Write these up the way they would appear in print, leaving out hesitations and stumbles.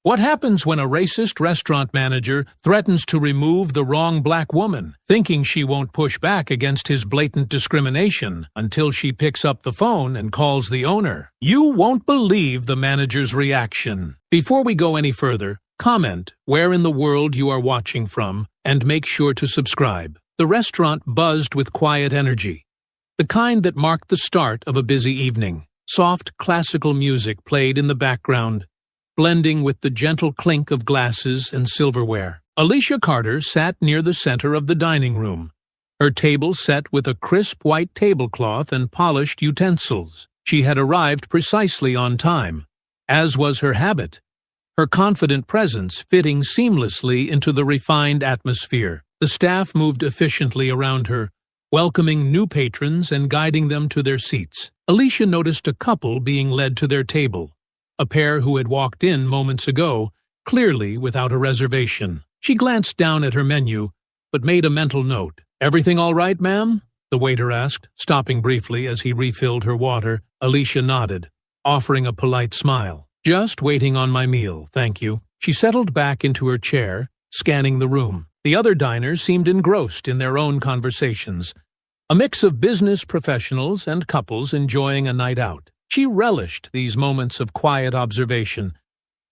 What happens when a racist restaurant manager threatens to remove the wrong black woman, thinking she won't push back against his blatant discrimination until she picks up the phone and calls the owner? You won't believe the manager's reaction. Before we go any further, comment where in the world you are watching from and make sure to subscribe. The restaurant buzzed with quiet energy, the kind that marked the start of a busy evening. Soft classical music played in the background, blending with the gentle clink of glasses and silverware. Alicia Carter sat near the center of the dining room, her table set with a crisp white tablecloth and polished utensils. She had arrived precisely on time, as was her habit, her confident presence fitting seamlessly into the refined atmosphere. The staff moved efficiently around her, welcoming new patrons and guiding them to their seats. Alicia noticed a couple being led to their table, a pair who had walked in moments ago, clearly without a reservation. She glanced down at her menu, but made a mental note. "Everything all right, ma'am?" the waiter asked, stopping briefly as he refilled her water. Alicia nodded, offering a polite smile. "Just waiting on my meal, thank you." She settled back into her chair, scanning the room. The other diners seemed engrossed in their own conversations, a mix of business professionals and couples enjoying a night out. She relished these moments of quiet observation,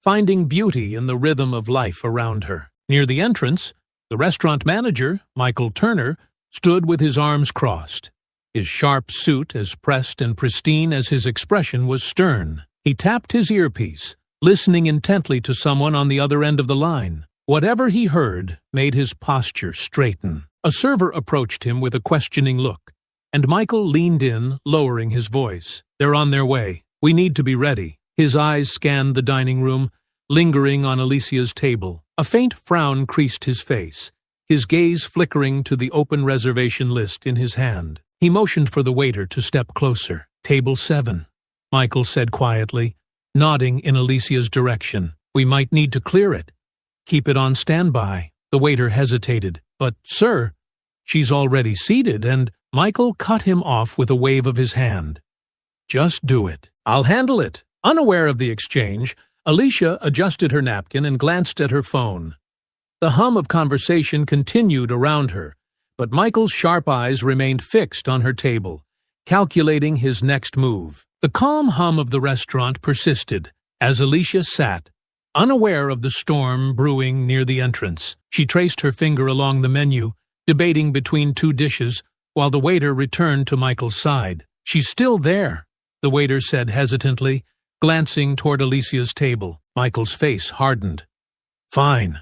finding beauty in the rhythm of life around her. Near the entrance, the restaurant manager, Michael Turner, stood with his arms crossed. His sharp suit as pressed and pristine as his expression was stern. He tapped his earpiece, listening intently to someone on the other end of the line. Whatever he heard made his posture straighten. A server approached him with a questioning look, and Michael leaned in, lowering his voice. "They're on their way. We need to be ready." His eyes scanned the dining room, lingering on Alicia's table. A faint frown creased his face, his gaze flickering to the open reservation list in his hand. He motioned for the waiter to step closer. "Table 7, Michael said quietly, nodding in Alicia's direction. "We might need to clear it. Keep it on standby." The waiter hesitated. "But, sir, she's already seated," and Michael cut him off with a wave of his hand. "Just do it. I'll handle it." Unaware of the exchange, Alicia adjusted her napkin and glanced at her phone. The hum of conversation continued around her, but Michael's sharp eyes remained fixed on her table, calculating his next move. The calm hum of the restaurant persisted as Alicia sat, unaware of the storm brewing near the entrance. She traced her finger along the menu, debating between two dishes, while the waiter returned to Michael's side. "She's still there," the waiter said hesitantly, glancing toward Alicia's table. Michael's face hardened. "Fine.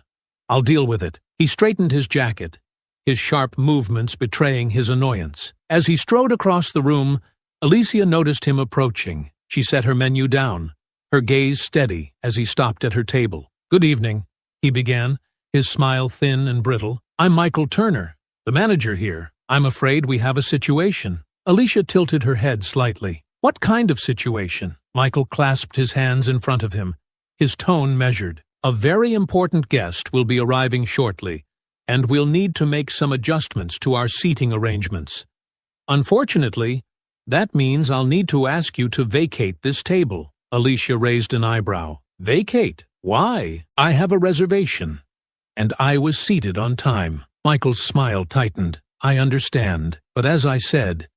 I'll deal with it." He straightened his jacket, his sharp movements betraying his annoyance. As he strode across the room, Alicia noticed him approaching. She set her menu down, her gaze steady as he stopped at her table. "Good evening," he began, his smile thin and brittle. "I'm Michael Turner, the manager here. I'm afraid we have a situation." Alicia tilted her head slightly. "What kind of situation?" Michael clasped his hands in front of him, his tone measured. "A very important guest will be arriving shortly, and we'll need to make some adjustments to our seating arrangements. Unfortunately, that means I'll need to ask you to vacate this table." Alicia raised an eyebrow. "Vacate? Why? I have a reservation, and I was seated on time." Michael's smile tightened. "I understand, but as I said,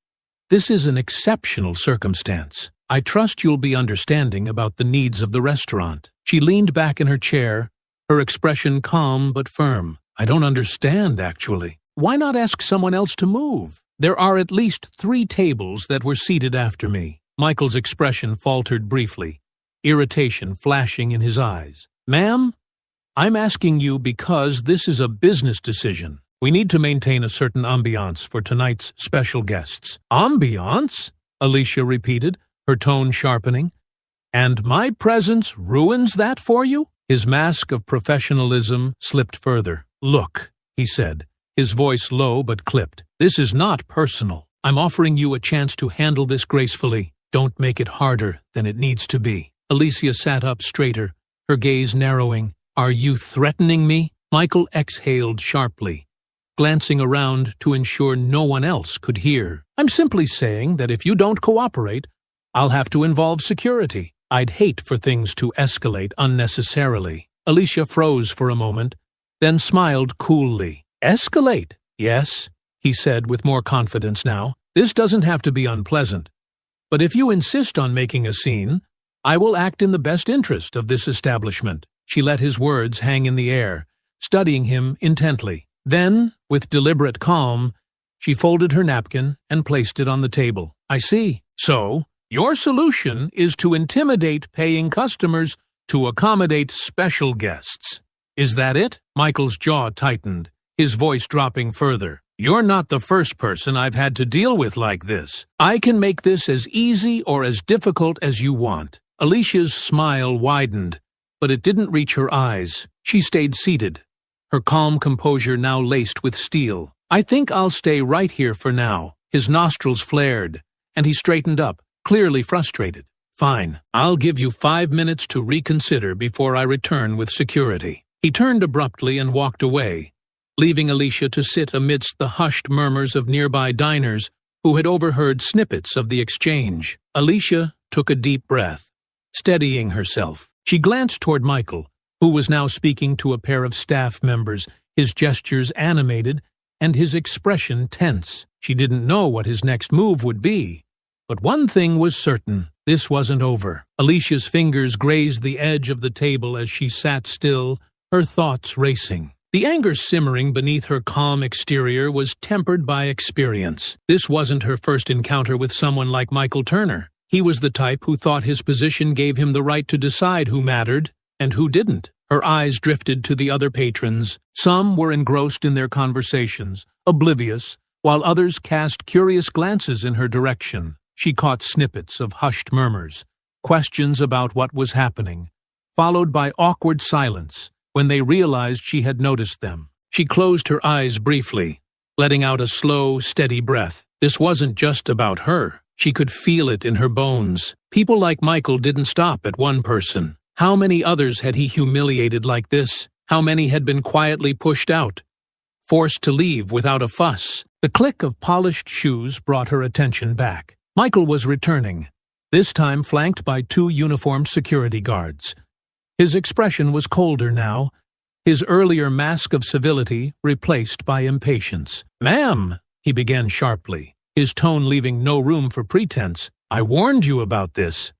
this is an exceptional circumstance. I trust you'll be understanding about the needs of the restaurant." She leaned back in her chair, her expression calm but firm. "I don't understand, actually. Why not ask someone else to move? There are at least 3 tables that were seated after me." Michael's expression faltered briefly, irritation flashing in his eyes. "Ma'am, I'm asking you because this is a business decision. We need to maintain a certain ambiance for tonight's special guests." "Ambiance?" Alicia repeated, her tone sharpening. "And my presence ruins that for you?" His mask of professionalism slipped further. "Look," he said, his voice low but clipped. "This is not personal. I'm offering you a chance to handle this gracefully. Don't make it harder than it needs to be." Alicia sat up straighter, her gaze narrowing. "Are you threatening me?" Michael exhaled sharply, glancing around to ensure no one else could hear. "I'm simply saying that if you don't cooperate, I'll have to involve security." I'd hate for things to escalate unnecessarily. Alicia froze for a moment, then smiled coolly. Escalate? Yes, he said with more confidence now. This doesn't have to be unpleasant. But if you insist on making a scene, I will act in the best interest of this establishment. She let his words hang in the air, studying him intently. Then, with deliberate calm, she folded her napkin and placed it on the table. I see. So, your solution is to intimidate paying customers to accommodate special guests. Is that it? Michael's jaw tightened, his voice dropping further. You're not the first person I've had to deal with like this. I can make this as easy or as difficult as you want. Alicia's smile widened, but it didn't reach her eyes. She stayed seated, her calm composure now laced with steel. I think I'll stay right here for now. His nostrils flared, and he straightened up, clearly frustrated. Fine, I'll give you 5 minutes to reconsider before I return with security. He turned abruptly and walked away, leaving Alicia to sit amidst the hushed murmurs of nearby diners who had overheard snippets of the exchange. Alicia took a deep breath, steadying herself. She glanced toward Michael, who was now speaking to a pair of staff members, his gestures animated and his expression tense. She didn't know what his next move would be. But one thing was certain. This wasn't over. Alicia's fingers grazed the edge of the table as she sat still, her thoughts racing. The anger simmering beneath her calm exterior was tempered by experience. This wasn't her first encounter with someone like Michael Turner. He was the type who thought his position gave him the right to decide who mattered and who didn't. Her eyes drifted to the other patrons. Some were engrossed in their conversations, oblivious, while others cast curious glances in her direction. She caught snippets of hushed murmurs, questions about what was happening, followed by awkward silence when they realized she had noticed them. She closed her eyes briefly, letting out a slow, steady breath. This wasn't just about her. She could feel it in her bones. People like Michael didn't stop at one person. How many others had he humiliated like this? How many had been quietly pushed out, forced to leave without a fuss? The click of polished shoes brought her attention back. Michael was returning, this time flanked by 2 uniformed security guards. His expression was colder now, his earlier mask of civility replaced by impatience. "Ma'am," he began sharply, his tone leaving no room for pretense, "I warned you about this."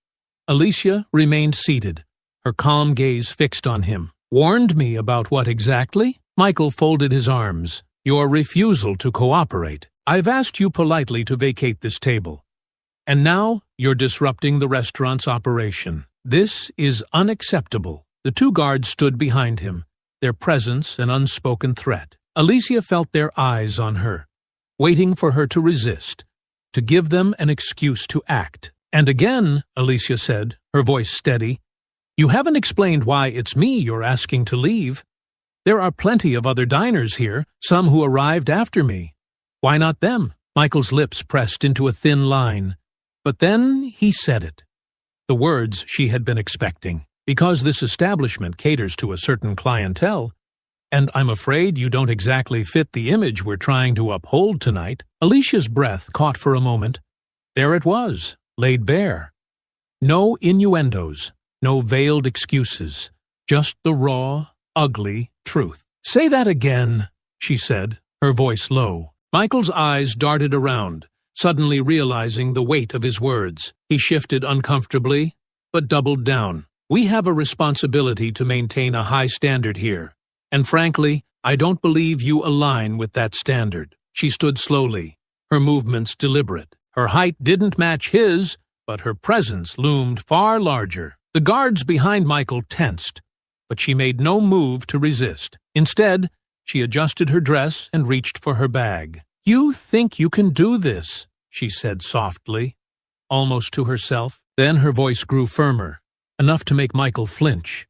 Alicia remained seated, her calm gaze fixed on him. "Warned me about what exactly?" Michael folded his arms. "Your refusal to cooperate. I've asked you politely to vacate this table. And now you're disrupting the restaurant's operation. This is unacceptable." The 2 guards stood behind him, their presence an unspoken threat. Alicia felt their eyes on her, waiting for her to resist, to give them an excuse to act. "And again," Alicia said, her voice steady, "you haven't explained why it's me you're asking to leave. There are plenty of other diners here, some who arrived after me. Why not them?" Michael's lips pressed into a thin line. But then he said it. The words she had been expecting. "Because this establishment caters to a certain clientele, and I'm afraid you don't exactly fit the image we're trying to uphold tonight." Alicia's breath caught for a moment. There it was, laid bare. No innuendos, no veiled excuses, just the raw, ugly truth. "Say that again," she said, her voice low. Michael's eyes darted around, suddenly realizing the weight of his words. He shifted uncomfortably, but doubled down. "We have a responsibility to maintain a high standard here, and frankly, I don't believe you align with that standard." She stood slowly, her movements deliberate. Her height didn't match his, but her presence loomed far larger. The guards behind Michael tensed, but she made no move to resist. Instead, she adjusted her dress and reached for her bag. "You think you can do this," she said softly, almost to herself. Then her voice grew firmer, enough to make Michael flinch.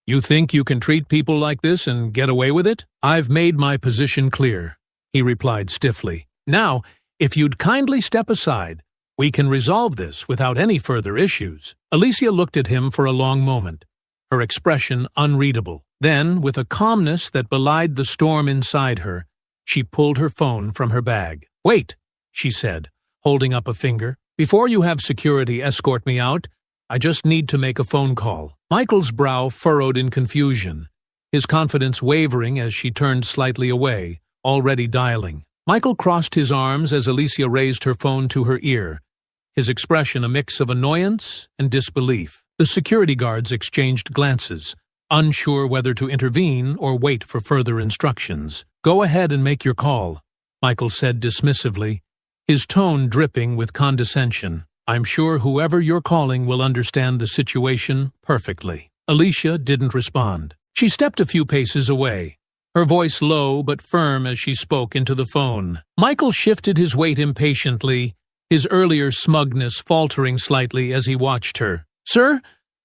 "You think you can treat people like this and get away with it?" "I've made my position clear," he replied stiffly. "Now, if you'd kindly step aside, we can resolve this without any further issues." Alicia looked at him for a long moment, her expression unreadable. Then, with a calmness that belied the storm inside her, she pulled her phone from her bag. "Wait," she said, holding up a finger. "Before you have security escort me out, I just need to make a phone call. Michael's brow furrowed in confusion, his confidence wavering as she turned slightly away, already dialing. Michael crossed his arms as Alicia raised her phone to her ear, his expression a mix of annoyance and disbelief. The security guards exchanged glances, unsure whether to intervene or wait for further instructions. Go ahead and make your call, Michael said dismissively, his tone dripping with condescension. I'm sure whoever you're calling will understand the situation perfectly. Alicia didn't respond. She stepped a few paces away, her voice low but firm as she spoke into the phone. Michael shifted his weight impatiently, his earlier smugness faltering slightly as he watched her. Sir,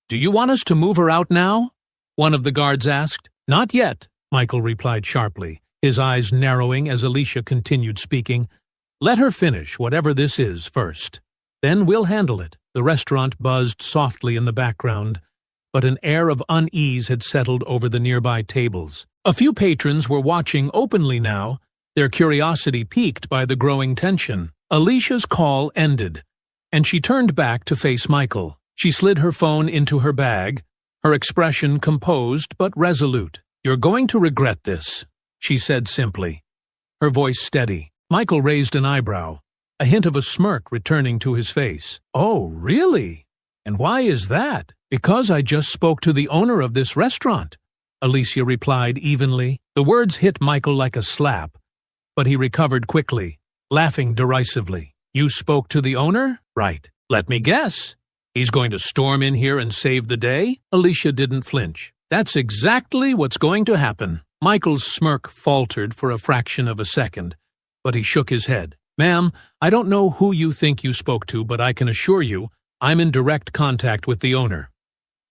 do you want us to move her out now? One of the guards asked. Not yet, Michael replied sharply, his eyes narrowing as Alicia continued speaking. Let her finish whatever this is first. Then we'll handle it. The restaurant buzzed softly in the background, but an air of unease had settled over the nearby tables. A few patrons were watching openly now, their curiosity piqued by the growing tension. Alicia's call ended, and she turned back to face Michael. She slid her phone into her bag, her expression composed but resolute. You're going to regret this, she said simply, her voice steady. Michael raised an eyebrow, a hint of a smirk returning to his face. Oh, really? And why is that? Because I just spoke to the owner of this restaurant, Alicia replied evenly. The words hit Michael like a slap, but he recovered quickly, laughing derisively. You spoke to the owner? Right. Let me guess. He's going to storm in here and save the day? Alicia didn't flinch. That's exactly what's going to happen. Michael's smirk faltered for a fraction of a second, but he shook his head. Ma'am, I don't know who you think you spoke to, but I can assure you I'm in direct contact with the owner.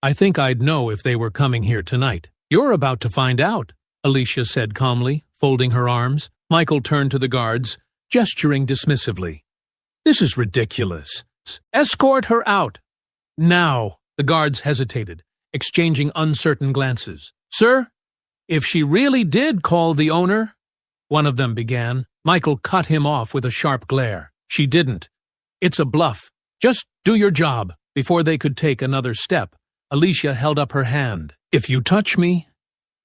I think I'd know if they were coming here tonight. You're about to find out, Alicia said calmly, folding her arms. Michael turned to the guards, gesturing dismissively. This is ridiculous. Escort her out. Now. The guards hesitated, exchanging uncertain glances. Sir, if she really did call the owner, one of them began. Michael cut him off with a sharp glare. She didn't. It's a bluff. Just do your job. Before they could take another step, Alicia held up her hand. If you touch me,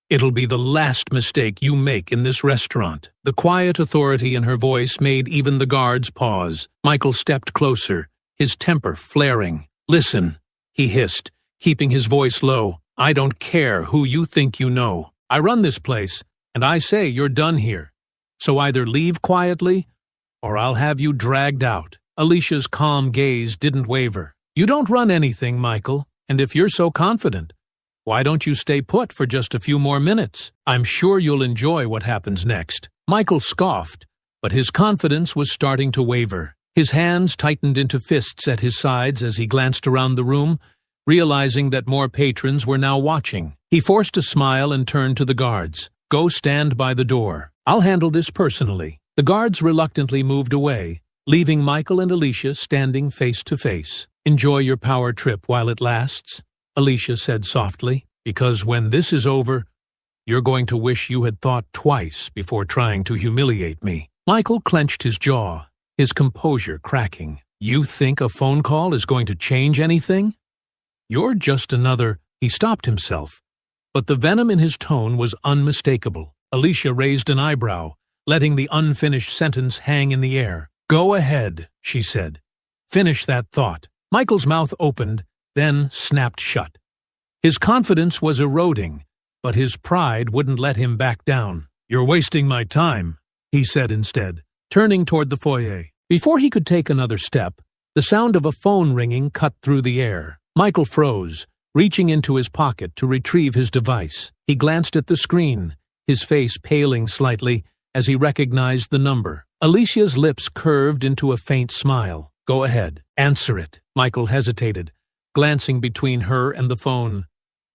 it'll be the last mistake you make in this restaurant. The quiet authority in her voice made even the guards pause. Michael stepped closer, his temper flaring. Listen, he hissed, keeping his voice low. I don't care who you think you know. I run this place, and I say you're done here. So either leave quietly, or I'll have you dragged out. Alicia's calm gaze didn't waver. You don't run anything, Michael, and if you're so confident, why don't you stay put for just a few more minutes? I'm sure you'll enjoy what happens next. Michael scoffed, but his confidence was starting to waver. His hands tightened into fists at his sides as he glanced around the room, realizing that more patrons were now watching. He forced a smile and turned to the guards. Go stand by the door. I'll handle this personally. The guards reluctantly moved away, leaving Michael and Alicia standing face to face. Enjoy your power trip while it lasts, Alicia said softly, because when this is over, you're going to wish you had thought twice before trying to humiliate me. Michael clenched his jaw, his composure cracking. You think a phone call is going to change anything? You're just another... He stopped himself, but the venom in his tone was unmistakable. Alicia raised an eyebrow, letting the unfinished sentence hang in the air. Go ahead, she said. Finish that thought. Michael's mouth opened, then snapped shut. His confidence was eroding, but his pride wouldn't let him back down. You're wasting my time, he said instead, turning toward the foyer. Before he could take another step, the sound of a phone ringing cut through the air. Michael froze, reaching into his pocket to retrieve his device. He glanced at the screen, his face paling slightly as he recognized the number. Alicia's lips curved into a faint smile. Go ahead. Answer it. Michael hesitated, glancing between her and the phone.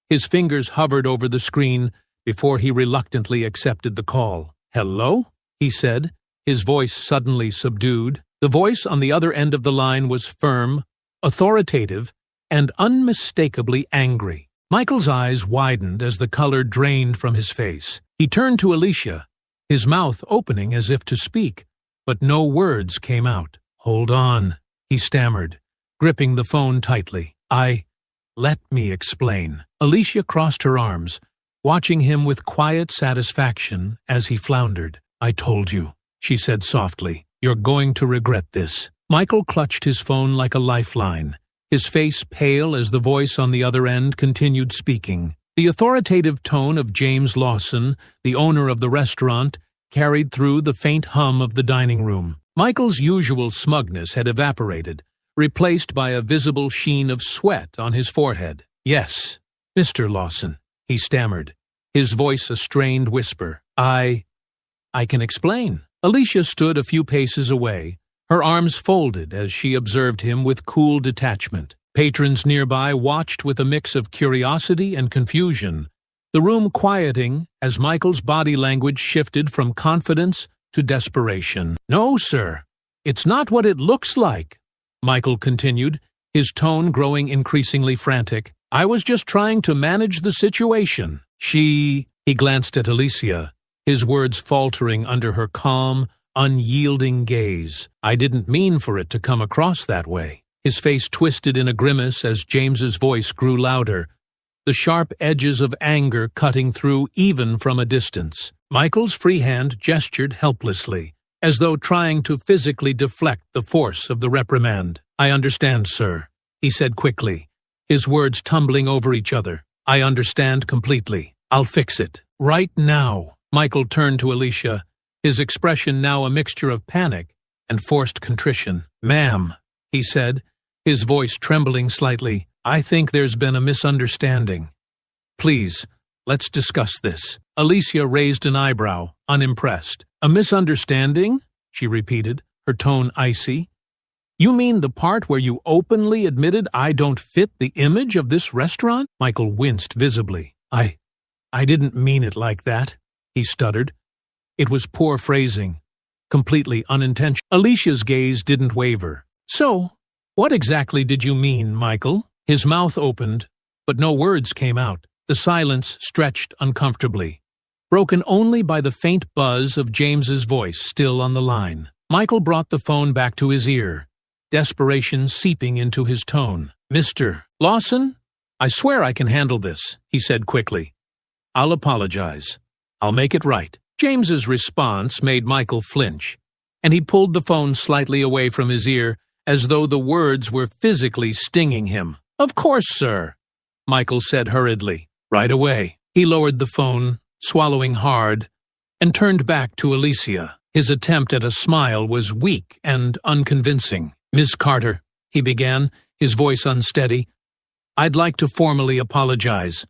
His fingers hovered over the screen before he reluctantly accepted the call. Hello? He said, his voice suddenly subdued. The voice on the other end of the line was firm, authoritative, and unmistakably angry. Michael's eyes widened as the color drained from his face. He turned to Alicia, his mouth opening as if to speak, but no words came out. Hold on, he stammered, gripping the phone tightly. Let me explain. Alicia crossed her arms, watching him with quiet satisfaction as he floundered. I told you, she said softly. You're going to regret this. Michael clutched his phone like a lifeline, his face pale as the voice on the other end continued speaking. The authoritative tone of James Lawson, the owner of the restaurant, carried through the faint hum of the dining room. Michael's usual smugness had evaporated, replaced by a visible sheen of sweat on his forehead. Yes, Mr. Lawson, he stammered, his voice a strained whisper. I can explain. Alicia stood a few paces away, her arms folded as she observed him with cool detachment. Patrons nearby watched with a mix of curiosity and confusion, the room quieting as Michael's body language shifted from confidence to desperation. No, sir, it's not what it looks like, Michael continued, his tone growing increasingly frantic. I was just trying to manage the situation. He glanced at Alicia, his words faltering under her calm, unyielding gaze. I didn't mean for it to come across that way. His face twisted in a grimace as James's voice grew louder, the sharp edges of anger cutting through even from a distance. Michael's free hand gestured helplessly, as though trying to physically deflect the force of the reprimand. I understand, sir, he said quickly, his words tumbling over each other. I understand completely. I'll fix it. Right now. Michael turned to Alicia, his expression now a mixture of panic and forced contrition. Ma'am, he said, his voice trembling slightly, I think there's been a misunderstanding. Please, let's discuss this. Alicia raised an eyebrow, unimpressed. A misunderstanding? She repeated, her tone icy. You mean the part where you openly admitted I don't fit the image of this restaurant? Michael winced visibly. I didn't mean it like that, he stuttered. It was poor phrasing, completely unintentional. Alicia's gaze didn't waver. So, what exactly did you mean, Michael? His mouth opened, but no words came out. The silence stretched uncomfortably, broken only by the faint buzz of James's voice still on the line. Michael brought the phone back to his ear, desperation seeping into his tone. Mr. Lawson, I swear I can handle this, he said quickly. I'll apologize. I'll make it right. James's response made Michael flinch, and he pulled the phone slightly away from his ear as though the words were physically stinging him. Of course, sir, Michael said hurriedly. Right away. He lowered the phone, swallowing hard, and turned back to Alicia. His attempt at a smile was weak and unconvincing. Miss Carter, he began, his voice unsteady, I'd like to formally apologize.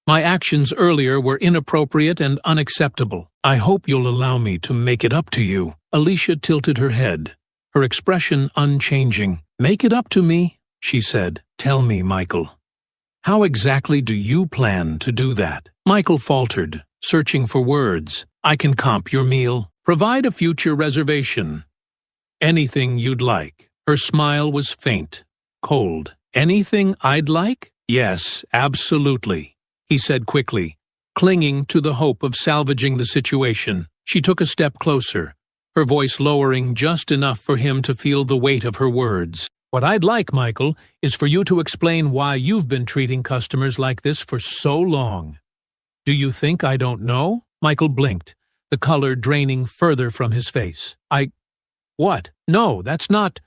My actions earlier were inappropriate and unacceptable. I hope you'll allow me to make it up to you. Alicia tilted her head, her expression unchanging. Make it up to me, she said. Tell me, Michael. How exactly do you plan to do that? Michael faltered, searching for words. I can comp your meal. Provide a future reservation. Anything you'd like. Her smile was faint, cold. Anything I'd like? Yes, absolutely, he said quickly, clinging to the hope of salvaging the situation. She took a step closer, her voice lowering just enough for him to feel the weight of her words. What I'd like, Michael, is for you to explain why you've been treating customers like this for so long. Do you think I don't know? Michael blinked, the color draining further from his face. What? No, that's not...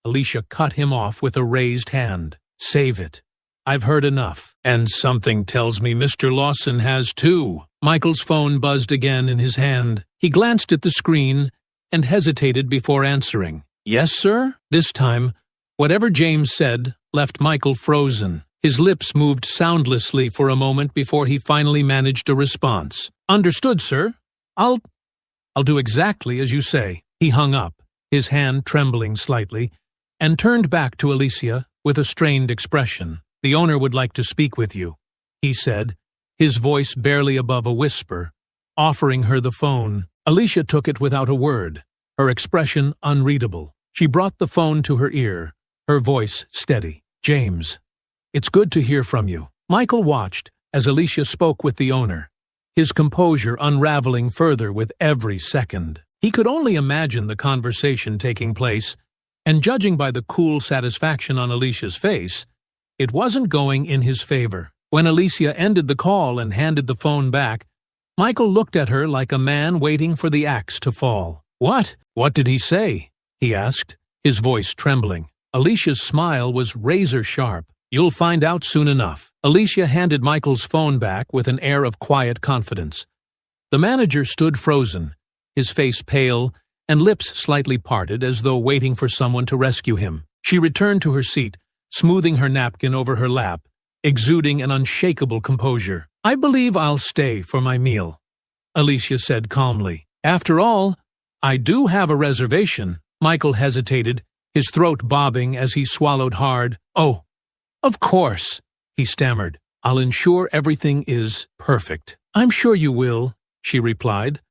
Alicia cut him off with a raised hand. Save it. I've heard enough. And something tells me Mr. Lawson has too. Michael's phone buzzed again in his hand. He glanced at the screen and hesitated before answering. Yes, sir? This time, whatever James said left Michael frozen. His lips moved soundlessly for a moment before he finally managed a response. Understood, sir. I'll do exactly as you say. He hung up, his hand trembling slightly, and turned back to Alicia with a strained expression. The owner would like to speak with you, he said, his voice barely above a whisper, offering her the phone. Alicia took it without a word, her expression unreadable. She brought the phone to her ear, her voice steady. James, it's good to hear from you. Michael watched as Alicia spoke with the owner, his composure unraveling further with every second. He could only imagine the conversation taking place, and judging by the cool satisfaction on Alicia's face, it wasn't going in his favor. When Alicia ended the call and handed the phone back, Michael looked at her like a man waiting for the axe to fall. What did he say?" he asked, his voice trembling. Alicia's smile was razor-sharp. "You'll find out soon enough." Alicia handed Michael's phone back with an air of quiet confidence. The manager stood frozen, his face pale and lips slightly parted as though waiting for someone to rescue him. She returned to her seat, smoothing her napkin over her lap, exuding an unshakable composure. "I believe I'll stay for my meal," Alicia said calmly. "After all, I do have a reservation." Michael hesitated, his throat bobbing as he swallowed hard. "Oh, of course," he stammered. "I'll ensure everything is perfect." "I'm sure you will," she replied,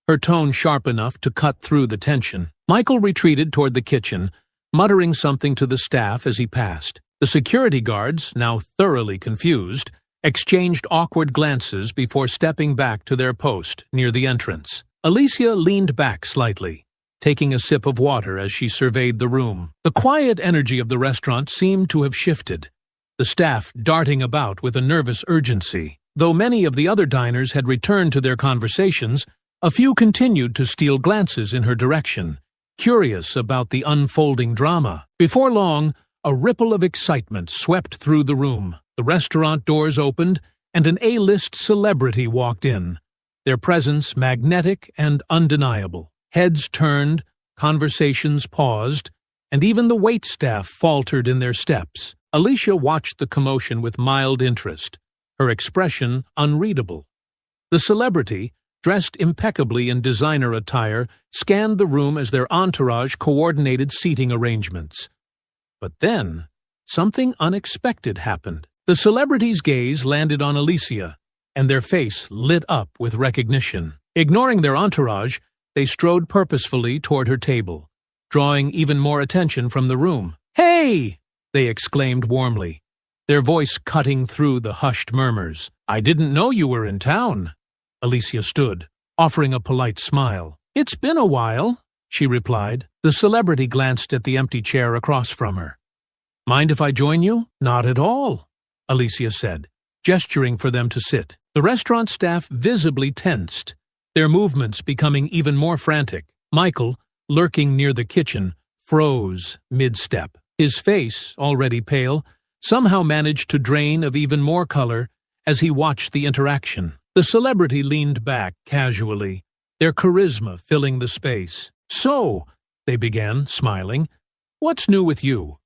her tone sharp enough to cut through the tension. Michael retreated toward the kitchen, muttering something to the staff as he passed. The security guards, now thoroughly confused, exchanged awkward glances before stepping back to their post near the entrance. Alicia leaned back slightly, taking a sip of water as she surveyed the room. The quiet energy of the restaurant seemed to have shifted, the staff darting about with a nervous urgency. Though many of the other diners had returned to their conversations, a few continued to steal glances in her direction, curious about the unfolding drama. Before long, a ripple of excitement swept through the room. The restaurant doors opened, and an A-list celebrity walked in, their presence magnetic and undeniable. Heads turned, conversations paused, and even the waitstaff faltered in their steps. Alicia watched the commotion with mild interest, her expression unreadable. The celebrity, dressed impeccably in designer attire, scanned the room as their entourage coordinated seating arrangements. But then, something unexpected happened. The celebrity's gaze landed on Alicia, and their face lit up with recognition. Ignoring their entourage, they strode purposefully toward her table, drawing even more attention from the room. "Hey!" they exclaimed warmly, their voice cutting through the hushed murmurs. "I didn't know you were in town." Alicia stood, offering a polite smile. "It's been a while," she replied. The celebrity glanced at the empty chair across from her. "Mind if I join you?" "Not at all," Alicia said, gesturing for them to sit. The restaurant staff visibly tensed, their movements becoming even more frantic. Michael, lurking near the kitchen, froze mid-step. His face, already pale, somehow managed to drain of even more color as he watched the interaction. The celebrity leaned back casually, their charisma filling the space. "So," they began, smiling, "what's new with you?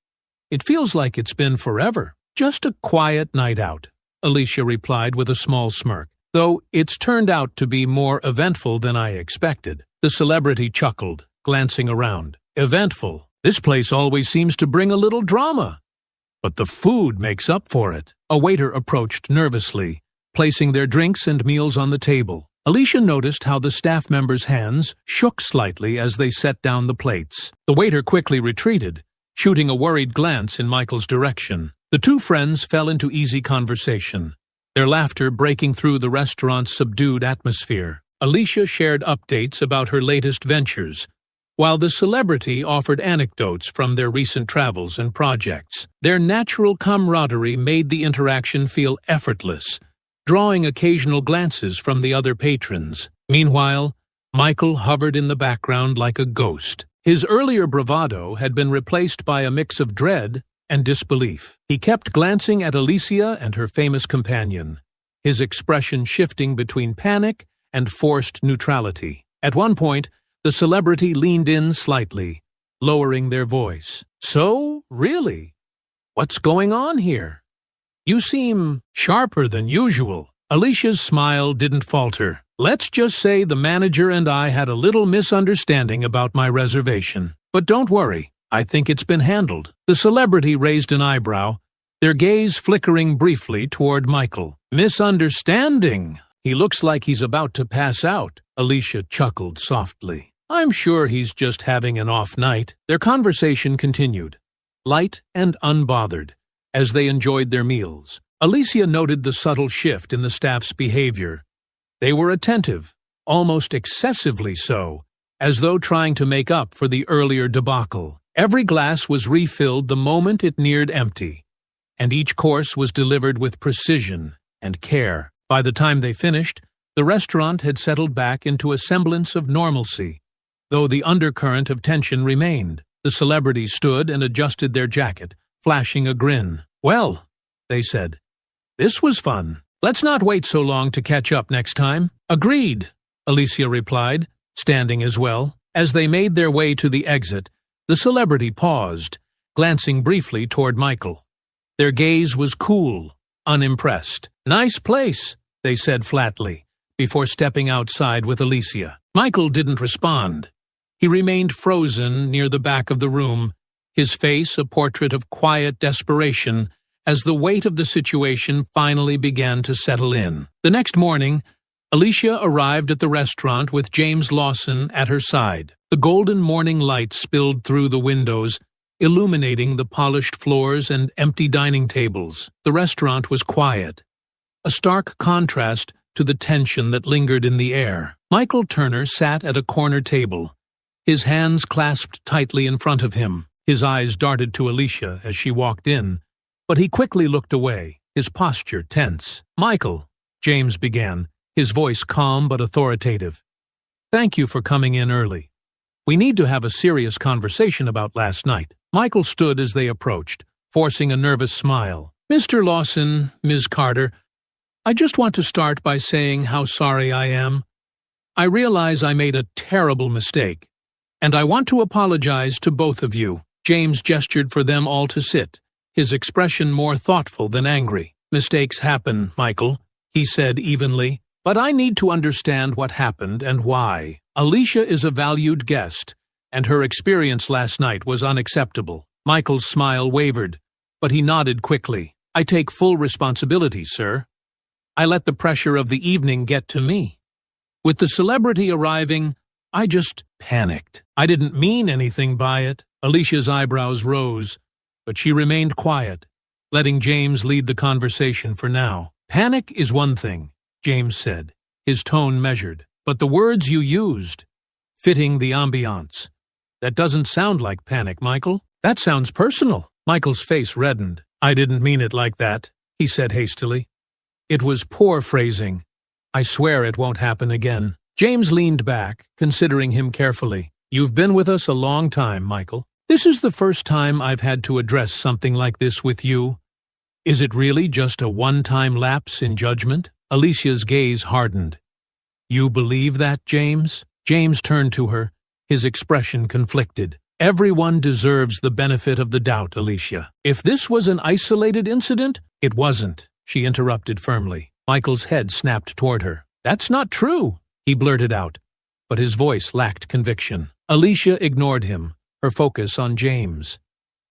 It feels like it's been forever." "Just a quiet night out," Alicia replied with a small smirk, "though it's turned out to be more eventful than I expected." The celebrity chuckled, glancing around. "Eventful? This place always seems to bring a little drama. But the food makes up for it." A waiter approached nervously, placing their drinks and meals on the table. Alicia noticed how the staff members' hands shook slightly as they set down the plates. The waiter quickly retreated, shooting a worried glance in Michael's direction. The two friends fell into easy conversation, their laughter breaking through the restaurant's subdued atmosphere. Alicia shared updates about her latest ventures, while the celebrity offered anecdotes from their recent travels and projects. Their natural camaraderie made the interaction feel effortless, drawing occasional glances from the other patrons. Meanwhile, Michael hovered in the background like a ghost. His earlier bravado had been replaced by a mix of dread and disbelief. He kept glancing at Alicia and her famous companion, his expression shifting between panic and forced neutrality. At one point, the celebrity leaned in slightly, lowering their voice. "So, really, what's going on here? You seem sharper than usual." Alicia's smile didn't falter. "Let's just say the manager and I had a little misunderstanding about my reservation. But don't worry, I think it's been handled." The celebrity raised an eyebrow, their gaze flickering briefly toward Michael. "Misunderstanding? He looks like he's about to pass out." Alicia chuckled softly. "I'm sure he's just having an off night." Their conversation continued, light and unbothered, as they enjoyed their meals. Alicia noted the subtle shift in the staff's behavior. They were attentive, almost excessively so, as though trying to make up for the earlier debacle. Every glass was refilled the moment it neared empty, and each course was delivered with precision and care. By the time they finished, the restaurant had settled back into a semblance of normalcy, though the undercurrent of tension remained. The celebrities stood and adjusted their jacket, flashing a grin. "Well," they said, "this was fun. Let's not wait so long to catch up next time." "Agreed," Alicia replied, standing as well. As they made their way to the exit, the celebrity paused, glancing briefly toward Michael. Their gaze was cool, unimpressed. "Nice place," they said flatly, before stepping outside with Alicia. Michael didn't respond. He remained frozen near the back of the room, his face a portrait of quiet desperation as the weight of the situation finally began to settle in. The next morning, Alicia arrived at the restaurant with James Lawson at her side. The golden morning light spilled through the windows, illuminating the polished floors and empty dining tables. The restaurant was quiet, a stark contrast to the tension that lingered in the air. Michael Turner sat at a corner table, his hands clasped tightly in front of him. His eyes darted to Alicia as she walked in, but he quickly looked away, his posture tense. "Michael," James began, his voice calm but authoritative, "thank you for coming in early. We need to have a serious conversation about last night." Michael stood as they approached, forcing a nervous smile. "Mr. Lawson, Ms. Carter, I just want to start by saying how sorry I am. I realize I made a terrible mistake, and I want to apologize to both of you." James gestured for them all to sit, his expression more thoughtful than angry. "Mistakes happen, Michael," he said evenly, "but I need to understand what happened and why. Alicia is a valued guest, and her experience last night was unacceptable." Michael's smile wavered, but he nodded quickly. "I take full responsibility, sir. I let the pressure of the evening get to me. With the celebrity arriving, I just panicked. I didn't mean anything by it." Alicia's eyebrows rose, but she remained quiet, letting James lead the conversation for now. "Panic is one thing," James said, his tone measured, "but the words you used, fitting the ambiance, that doesn't sound like panic, Michael. That sounds personal." Michael's face reddened. "I didn't mean it like that," he said hastily. "It was poor phrasing. I swear it won't happen again." James leaned back, considering him carefully. "You've been with us a long time, Michael. This is the first time I've had to address something like this with you. Is it really just a one-time lapse in judgment?" Alicia's gaze hardened. "You believe that, James?" James turned to her, his expression conflicted. "Everyone deserves the benefit of the doubt, Alicia. If this was an isolated incident, it wasn't," she interrupted firmly. Michael's head snapped toward her. "That's not true," he blurted out, but his voice lacked conviction. Alicia ignored him, her focus on James.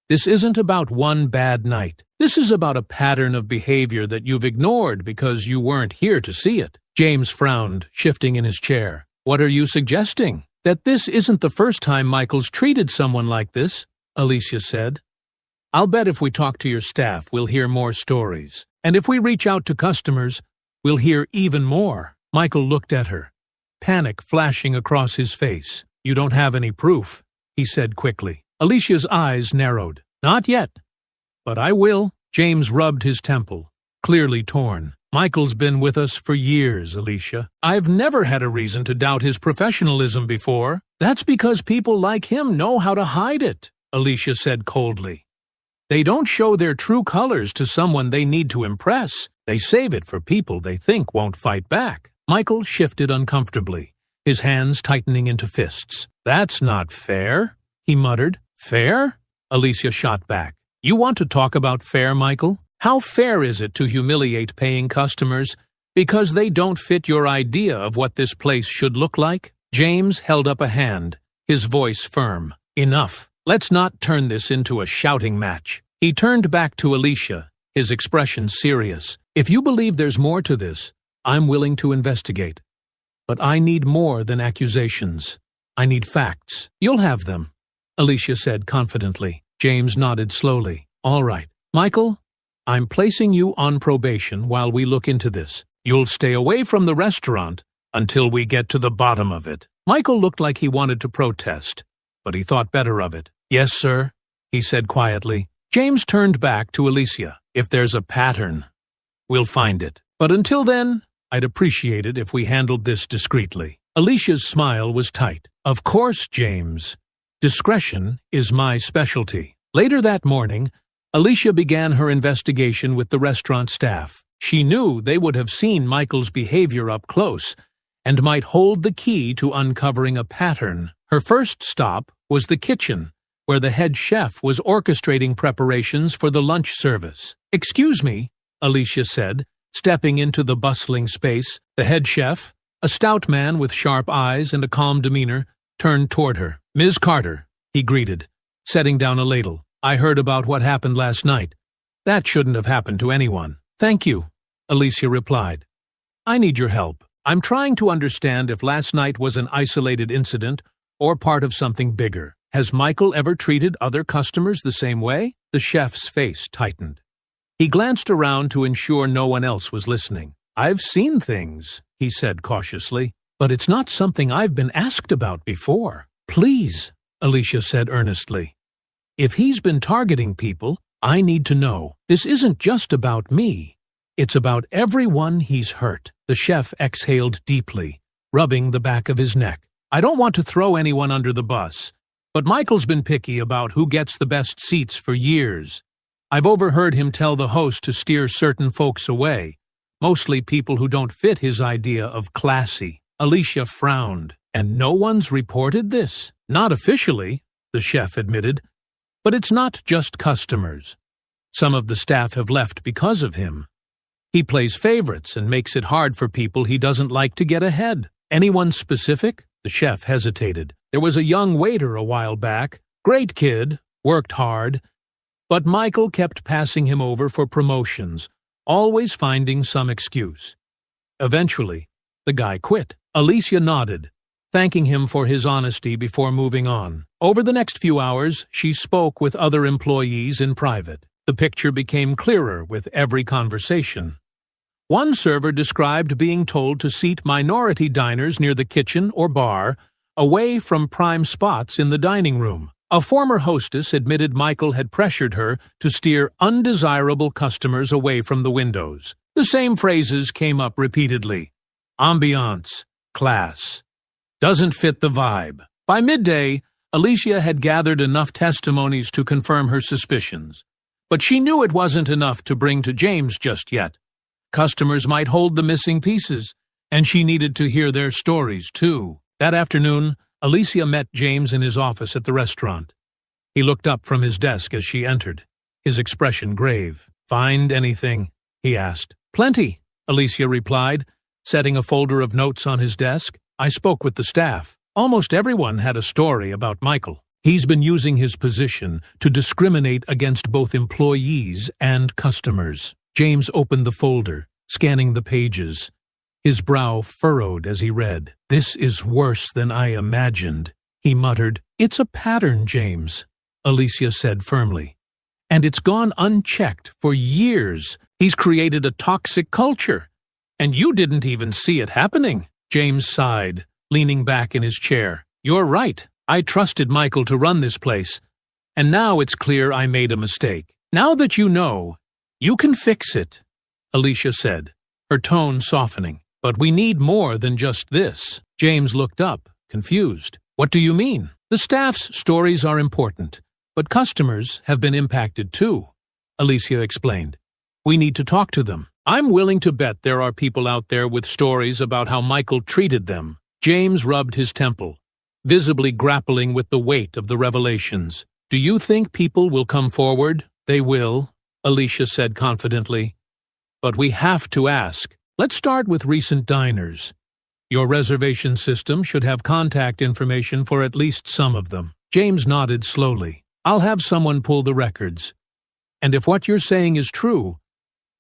"This isn't about one bad night. This is about a pattern of behavior that you've ignored because you weren't here to see it." James frowned, shifting in his chair. "What are you suggesting?" "That this isn't the first time Michael's treated someone like this," Alicia said. "I'll bet if we talk to your staff, we'll hear more stories. And if we reach out to customers, we'll hear even more." Michael looked at her, panic flashing across his face. "You don't have any proof," he said quickly. Alicia's eyes narrowed. "Not yet, but I will." James rubbed his temple, clearly torn. "Michael's been with us for years, Alicia. I've never had a reason to doubt his professionalism before." "That's because people like him know how to hide it," Alicia said coldly. "They don't show their true colors to someone they need to impress. They save it for people they think won't fight back." Michael shifted uncomfortably, his hands tightening into fists. "That's not fair," he muttered. "Fair?" Alicia shot back. "You want to talk about fair, Michael? How fair is it to humiliate paying customers because they don't fit your idea of what this place should look like?" James held up a hand, his voice firm. "Enough. Let's not turn this into a shouting match." He turned back to Alicia, his expression serious. "If you believe there's more to this, I'm willing to investigate. But I need more than accusations. I need facts." "You'll have them," Alicia said confidently. James nodded slowly. "All right. Michael, I'm placing you on probation while we look into this. You'll stay away from the restaurant until we get to the bottom of it." Michael looked like he wanted to protest, but he thought better of it. "Yes, sir," he said quietly. James turned back to Alicia. If there's a pattern, we'll find it. But until then, I'd appreciate it if we handled this discreetly. Alicia's smile was tight. Of course, James. Discretion is my specialty. Later that morning, Alicia began her investigation with the restaurant staff. She knew they would have seen Michael's behavior up close and might hold the key to uncovering a pattern. Her first stop was the kitchen, where the head chef was orchestrating preparations for the lunch service. "Excuse me," Alicia said, stepping into the bustling space. The head chef, a stout man with sharp eyes and a calm demeanor, turned toward her. "Ms. Carter," he greeted, setting down a ladle. "I heard about what happened last night. That shouldn't have happened to anyone." "Thank you," Alicia replied. "I need your help. I'm trying to understand if last night was an isolated incident or part of something bigger. Has Michael ever treated other customers the same way?" The chef's face tightened. He glanced around to ensure no one else was listening. "I've seen things," he said cautiously, "but it's not something I've been asked about before." "Please," Alicia said earnestly. "If he's been targeting people, I need to know. This isn't just about me. It's about everyone he's hurt." The chef exhaled deeply, rubbing the back of his neck. "I don't want to throw anyone under the bus, but Michael's been picky about who gets the best seats for years. I've overheard him tell the host to steer certain folks away, mostly people who don't fit his idea of classy." Alicia frowned. "And no one's reported this?" "Not officially," the chef admitted. "But it's not just customers. Some of the staff have left because of him. He plays favorites and makes it hard for people he doesn't like to get ahead." "Anyone specific?" The chef hesitated. "There was a young waiter a while back. Great kid, worked hard. But Michael kept passing him over for promotions, always finding some excuse. Eventually, the guy quit." Alicia nodded, thanking him for his honesty before moving on. Over the next few hours, she spoke with other employees in private. The picture became clearer with every conversation. One server described being told to seat minority diners near the kitchen or bar, away from prime spots in the dining room. A former hostess admitted Michael had pressured her to steer undesirable customers away from the windows. The same phrases came up repeatedly. Ambiance, class. Doesn't fit the vibe. By midday, Alicia had gathered enough testimonies to confirm her suspicions. But she knew it wasn't enough to bring to James just yet. Customers might hold the missing pieces, and she needed to hear their stories, too. That afternoon, Alicia met James in his office at the restaurant. He looked up from his desk as she entered, his expression grave. "Find anything?" he asked. "Plenty," Alicia replied, setting a folder of notes on his desk. "I spoke with the staff. Almost everyone had a story about Michael. He's been using his position to discriminate against both employees and customers." James opened the folder, scanning the pages. His brow furrowed as he read. "This is worse than I imagined," he muttered. "It's a pattern, James," Alicia said firmly. "And it's gone unchecked for years. He's created a toxic culture. And you didn't even see it happening." James sighed, leaning back in his chair. "You're right. I trusted Michael to run this place. And now it's clear I made a mistake. Now that you know, you can fix it," Alicia said, her tone softening. "But we need more than just this." James looked up, confused. "What do you mean?" "The staff's stories are important, but customers have been impacted too," Alicia explained. "We need to talk to them. I'm willing to bet there are people out there with stories about how Michael treated them." James rubbed his temple, visibly grappling with the weight of the revelations. "Do you think people will come forward?" "They will," Alicia said confidently. "But we have to ask. Let's start with recent diners. Your reservation system should have contact information for at least some of them." James nodded slowly. "I'll have someone pull the records. And if what you're saying is true,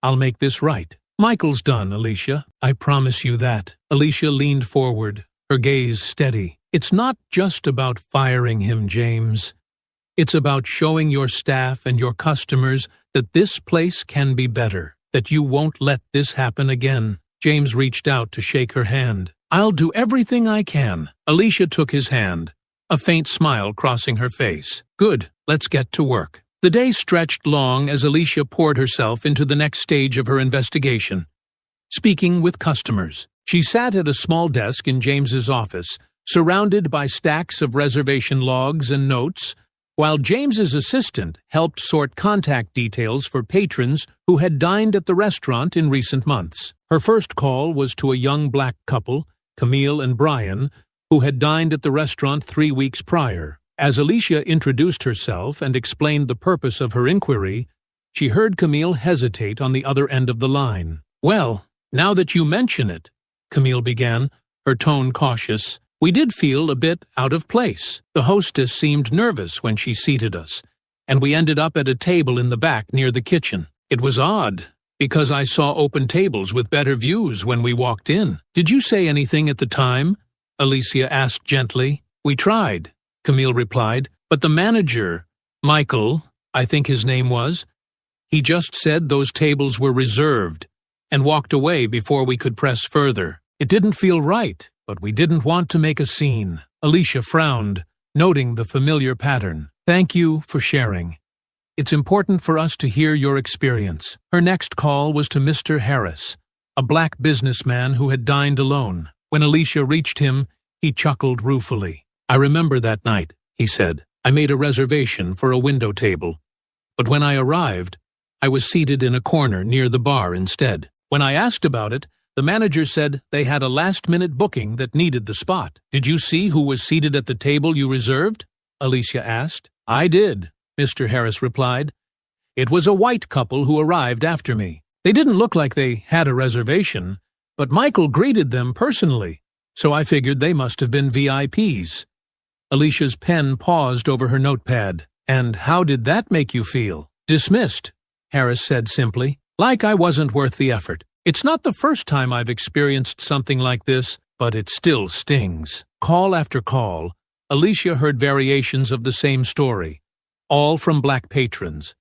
I'll make this right." "Michael's done, Alicia. I promise you that." Alicia leaned forward, her gaze steady. "It's not just about firing him, James. It's about showing your staff and your customers that this place can be better, that you won't let this happen again." James reached out to shake her hand. "I'll do everything I can." Alicia took his hand, a faint smile crossing her face. "Good, let's get to work." The day stretched long as Alicia poured herself into the next stage of her investigation. Speaking with customers. She sat at a small desk in James's office, surrounded by stacks of reservation logs and notes, while James's assistant helped sort contact details for patrons who had dined at the restaurant in recent months. Her first call was to a young black couple, Camille and Brian, who had dined at the restaurant 3 weeks prior. As Alicia introduced herself and explained the purpose of her inquiry, she heard Camille hesitate on the other end of the line. "Well, now that you mention it," Camille began, her tone cautious, "we did feel a bit out of place. The hostess seemed nervous when she seated us, and we ended up at a table in the back near the kitchen. It was odd, because I saw open tables with better views when we walked in." "Did you say anything at the time?" Alicia asked gently. "We tried," Camille replied, "but the manager, Michael, I think his name was, he just said those tables were reserved and walked away before we could press further. It didn't feel right, but we didn't want to make a scene." Alicia frowned, noting the familiar pattern. "Thank you for sharing. It's important for us to hear your experience." Her next call was to Mr. Harris, a black businessman who had dined alone. When Alicia reached him, he chuckled ruefully. "I remember that night," he said. "I made a reservation for a window table, but when I arrived, I was seated in a corner near the bar instead. When I asked about it, the manager said they had a last-minute booking that needed the spot." "Did you see who was seated at the table you reserved?" Alicia asked. "I did," Mr. Harris replied. "It was a white couple who arrived after me. They didn't look like they had a reservation, but Michael greeted them personally, so I figured they must have been VIPs. Alicia's pen paused over her notepad. "And how did that make you feel?" "Dismissed," Harris said simply. "Like I wasn't worth the effort. It's not the first time I've experienced something like this, but it still stings." Call after call, Alicia heard variations of the same story, all from black patrons.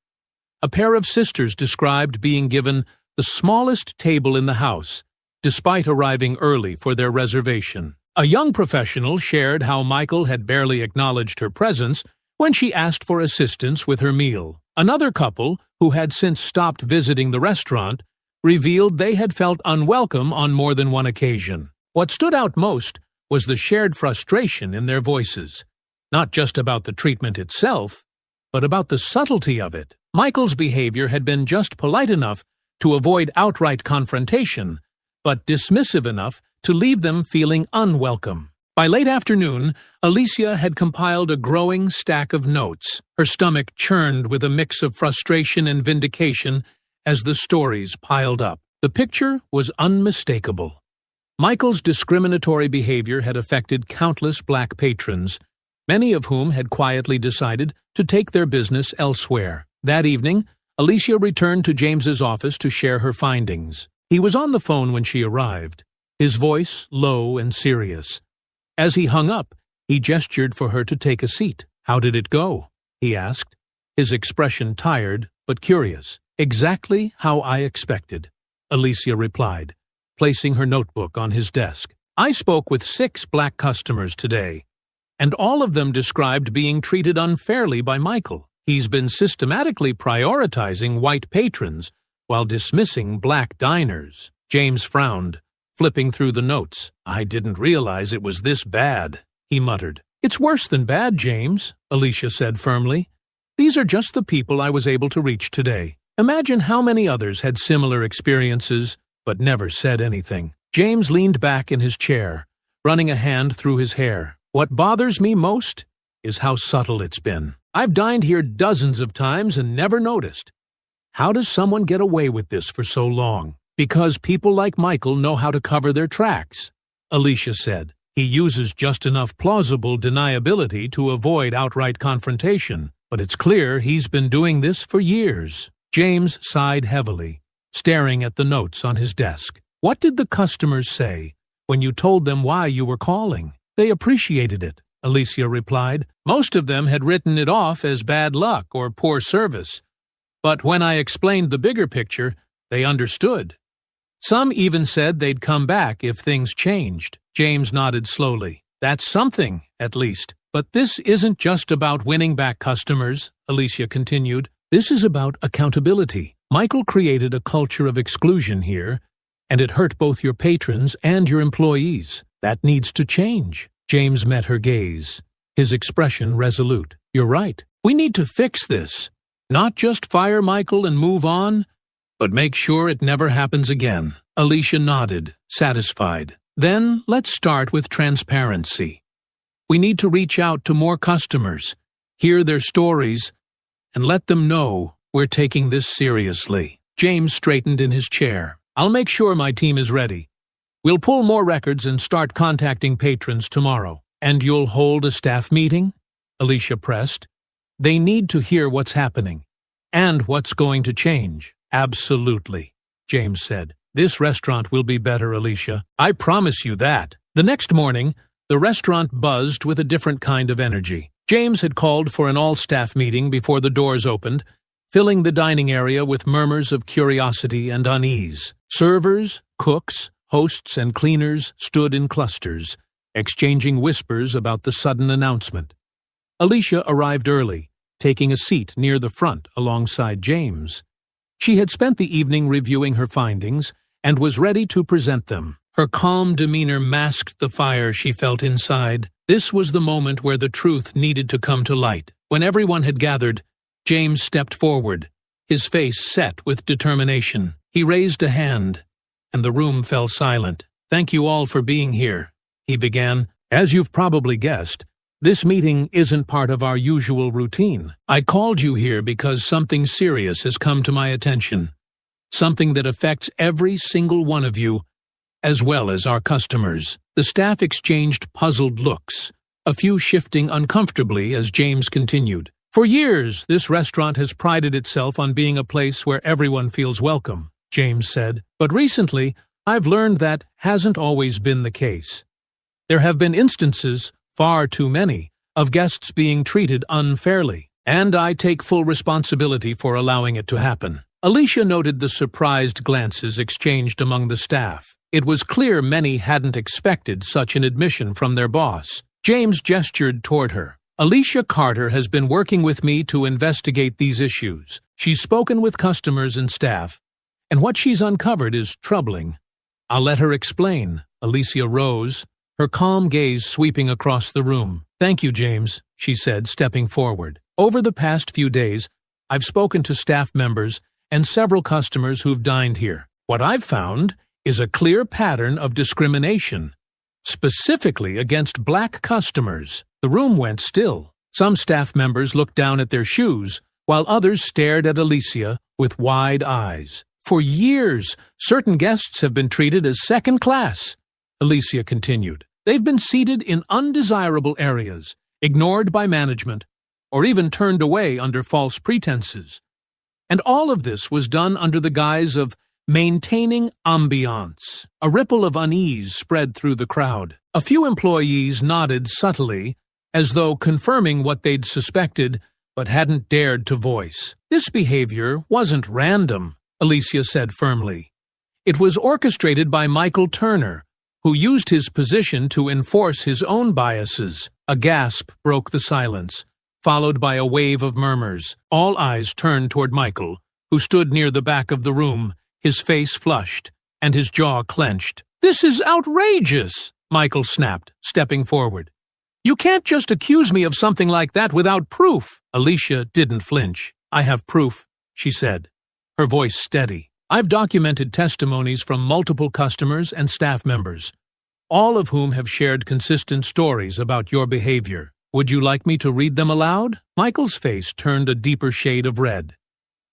A pair of sisters described being given the smallest table in the house, despite arriving early for their reservation. A young professional shared how Michael had barely acknowledged her presence when she asked for assistance with her meal. Another couple, who had since stopped visiting the restaurant, revealed they had felt unwelcome on more than one occasion. What stood out most was the shared frustration in their voices, not just about the treatment itself, but about the subtlety of it. Michael's behavior had been just polite enough to avoid outright confrontation, but dismissive enough to leave them feeling unwelcome. By late afternoon, Alicia had compiled a growing stack of notes. Her stomach churned with a mix of frustration and vindication as the stories piled up. The picture was unmistakable. Michael's discriminatory behavior had affected countless black patrons, many of whom had quietly decided to take their business elsewhere. That evening, Alicia returned to James's office to share her findings. He was on the phone when she arrived, his voice low and serious. As he hung up, he gestured for her to take a seat. "How did it go?" he asked, his expression tired but curious. "Exactly how I expected," Alicia replied, placing her notebook on his desk. "I spoke with 6 black customers today, and all of them described being treated unfairly by Michael. He's been systematically prioritizing white patrons while dismissing black diners." James frowned, flipping through the notes. "I didn't realize it was this bad," he muttered. "It's worse than bad, James," Alicia said firmly. "These are just the people I was able to reach today. Imagine how many others had similar experiences, but never said anything." James leaned back in his chair, running a hand through his hair. "What bothers me most is how subtle it's been. I've dined here dozens of times and never noticed. How does someone get away with this for so long?" "Because people like Michael know how to cover their tracks," Alicia said. "He uses just enough plausible deniability to avoid outright confrontation, but it's clear he's been doing this for years." James sighed heavily, staring at the notes on his desk. "What did the customers say when you told them why you were calling?" "They appreciated it," Alicia replied. "Most of them had written it off as bad luck or poor service, but when I explained the bigger picture, they understood. Some even said they'd come back if things changed." James nodded slowly. "That's something, at least." But this isn't just about winning back customers, Alicia continued. This is about accountability. Michael created a culture of exclusion here, and it hurt both your patrons and your employees. That needs to change. James met her gaze, his expression resolute. You're right. We need to fix this. Not just fire Michael and move on, but make sure it never happens again. Alicia nodded, satisfied. Then let's start with transparency. We need to reach out to more customers, hear their stories, and let them know we're taking this seriously. James straightened in his chair. I'll make sure my team is ready. We'll pull more records and start contacting patrons tomorrow. And you'll hold a staff meeting? Alicia pressed. They need to hear what's happening and what's going to change. Absolutely, James said. This restaurant will be better, Alicia. I promise you that. The next morning, the restaurant buzzed with a different kind of energy. James had called for an all-staff meeting before the doors opened, filling the dining area with murmurs of curiosity and unease. Servers, cooks, hosts, and cleaners stood in clusters, exchanging whispers about the sudden announcement. Alicia arrived early, taking a seat near the front alongside James. She had spent the evening reviewing her findings and was ready to present them. Her calm demeanor masked the fire she felt inside. This was the moment where the truth needed to come to light. When everyone had gathered, James stepped forward, his face set with determination. He raised a hand, and the room fell silent. Thank you all for being here, he began. As you've probably guessed, this meeting isn't part of our usual routine. I called you here because something serious has come to my attention. Something that affects every single one of you, as well as our customers. The staff exchanged puzzled looks, a few shifting uncomfortably as James continued. For years, this restaurant has prided itself on being a place where everyone feels welcome, James said. But recently, I've learned that hasn't always been the case. There have been instances, far too many, of guests being treated unfairly, and I take full responsibility for allowing it to happen. Alicia noted the surprised glances exchanged among the staff. It was clear many hadn't expected such an admission from their boss. James gestured toward her. Alicia Carter has been working with me to investigate these issues. She's spoken with customers and staff, and what she's uncovered is troubling. I'll let her explain. Alicia rose, her calm gaze sweeping across the room. Thank you, James, she said, stepping forward. Over the past few days, I've spoken to staff members and several customers who've dined here. What I've found is a clear pattern of discrimination, specifically against black customers. The room went still. Some staff members looked down at their shoes, while others stared at Alicia with wide eyes. For years, certain guests have been treated as second class, Alicia continued. They've been seated in undesirable areas, ignored by management, or even turned away under false pretenses. And all of this was done under the guise of maintaining ambiance. A ripple of unease spread through the crowd. A few employees nodded subtly, as though confirming what they'd suspected but hadn't dared to voice. This behavior wasn't random, Alicia said firmly. It was orchestrated by Michael Turner, who used his position to enforce his own biases. A gasp broke the silence, followed by a wave of murmurs. All eyes turned toward Michael, who stood near the back of the room, his face flushed and his jaw clenched. This is outrageous, Michael snapped, stepping forward. You can't just accuse me of something like that without proof. Alicia didn't flinch. I have proof, she said, her voice steady. I've documented testimonies from multiple customers and staff members, all of whom have shared consistent stories about your behavior. Would you like me to read them aloud? Michael's face turned a deeper shade of red.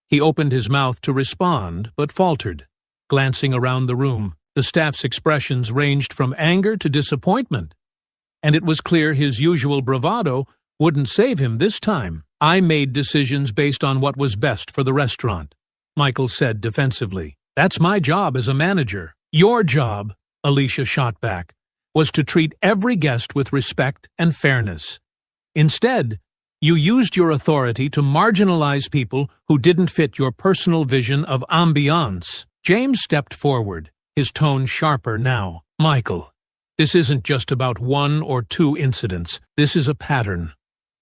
He opened his mouth to respond, but faltered. Glancing around the room, the staff's expressions ranged from anger to disappointment, and it was clear his usual bravado wouldn't save him this time. I made decisions based on what was best for the restaurant, Michael said defensively. That's my job as a manager. Your job, Alicia shot back, was to treat every guest with respect and fairness. Instead, you used your authority to marginalize people who didn't fit your personal vision of ambiance. James stepped forward, his tone sharper now. Michael, This isn't just about one or two incidents. This is a pattern.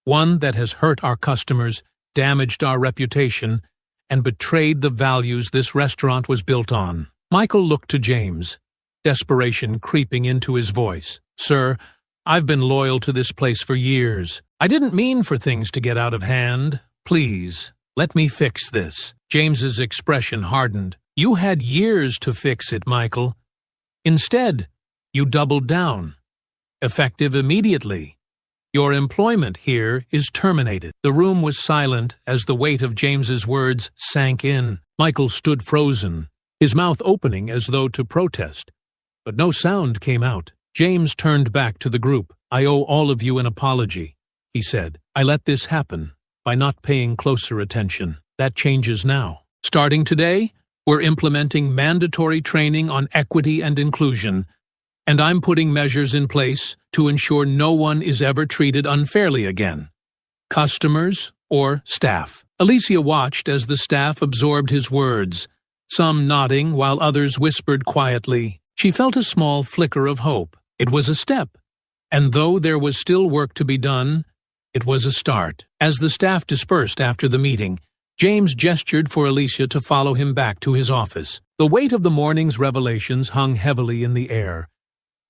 One that has hurt our customers, damaged our reputation, and betrayed the values this restaurant was built on. Michael looked to James, desperation creeping into his voice. Sir, I've been loyal to this place for years. I didn't mean for things to get out of hand. Please, let me fix this. James's expression hardened. You had years to fix it, Michael. Instead, you doubled down. Effective immediately. Your employment here is terminated. The room was silent as the weight of James's words sank in. Michael stood frozen, his mouth opening as though to protest. But no sound came out. James turned back to the group. I owe all of you an apology, he said. I let this happen by not paying closer attention. That changes now. Starting today, we're implementing mandatory training on equity and inclusion, and I'm putting measures in place to ensure no one is ever treated unfairly again. Customers or staff. Alicia watched as the staff absorbed his words, some nodding while others whispered quietly. She felt a small flicker of hope. It was a step, and though there was still work to be done, it was a start. As the staff dispersed after the meeting, James gestured for Alicia to follow him back to his office. The weight of the morning's revelations hung heavily in the air,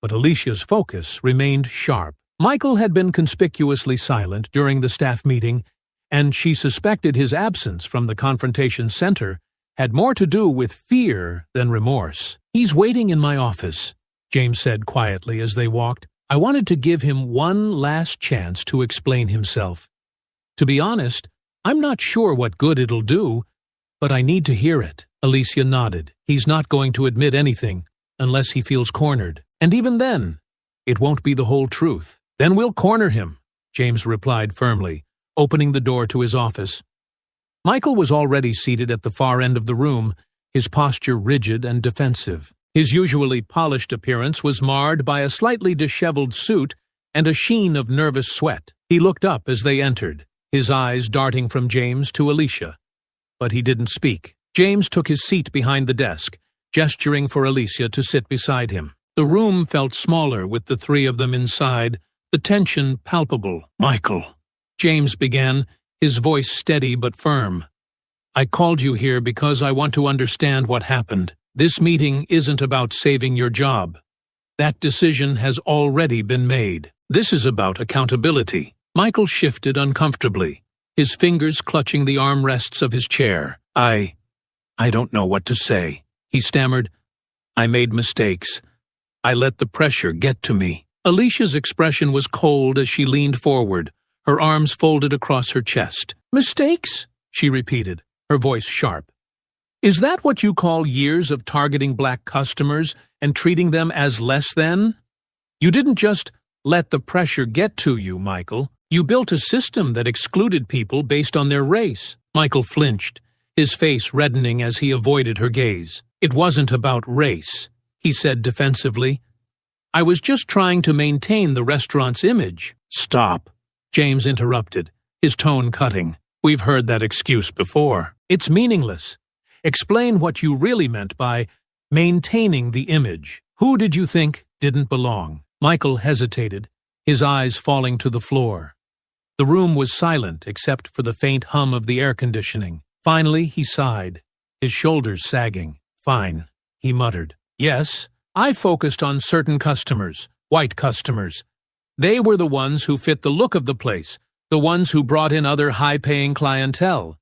but Alicia's focus remained sharp. Michael had been conspicuously silent during the staff meeting, and she suspected his absence from the confrontation center had more to do with fear than remorse. He's waiting in my office, James said quietly as they walked. I wanted to give him one last chance to explain himself. To be honest, I'm not sure what good it'll do, but I need to hear it. Alicia nodded. He's not going to admit anything unless he feels cornered. And even then, it won't be the whole truth. Then we'll corner him, James replied firmly, opening the door to his office. Michael was already seated at the far end of the room, his posture rigid and defensive. His usually polished appearance was marred by a slightly disheveled suit and a sheen of nervous sweat. He looked up as they entered, his eyes darting from James to Alicia. But he didn't speak. James took his seat behind the desk, gesturing for Alicia to sit beside him. The room felt smaller with the three of them inside, the tension palpable. Michael, James began, his voice steady but firm. I called you here because I want to understand what happened. This meeting isn't about saving your job. That decision has already been made. This is about accountability. Michael shifted uncomfortably, his fingers clutching the armrests of his chair. I don't know what to say, he stammered. I made mistakes. I let the pressure get to me. Alicia's expression was cold as she leaned forward, her arms folded across her chest. Mistakes? She repeated, her voice sharp. Is that what you call years of targeting black customers and treating them as less than? You didn't just let the pressure get to you, Michael. You built a system that excluded people based on their race. Michael flinched, his face reddening as he avoided her gaze. It wasn't about race, he said defensively. I was just trying to maintain the restaurant's image. Stop, James interrupted, his tone cutting. We've heard that excuse before. It's meaningless. Explain what you really meant by maintaining the image. Who did you think didn't belong? Michael hesitated, his eyes falling to the floor. The room was silent except for the faint hum of the air conditioning. Finally, he sighed, his shoulders sagging. Fine, he muttered. Yes, I focused on certain customers, white customers. They were the ones who fit the look of the place, the ones who brought in other high-paying clientele.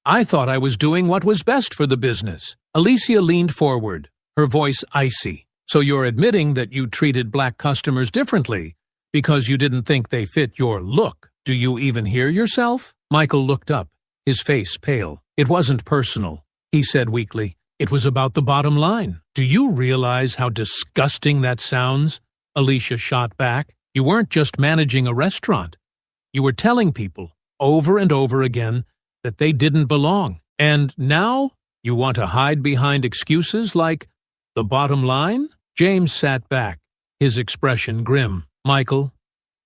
I thought I was doing what was best for the business. Alicia leaned forward, her voice icy. So you're admitting that you treated black customers differently because you didn't think they fit your look. Do you even hear yourself? Michael looked up, his face pale. It wasn't personal, he said weakly. It was about the bottom line. Do you realize how disgusting that sounds? Alicia shot back. You weren't just managing a restaurant. You were telling people, over and over again, that they didn't belong. And now you want to hide behind excuses like the bottom line? James sat back, his expression grim. Michael,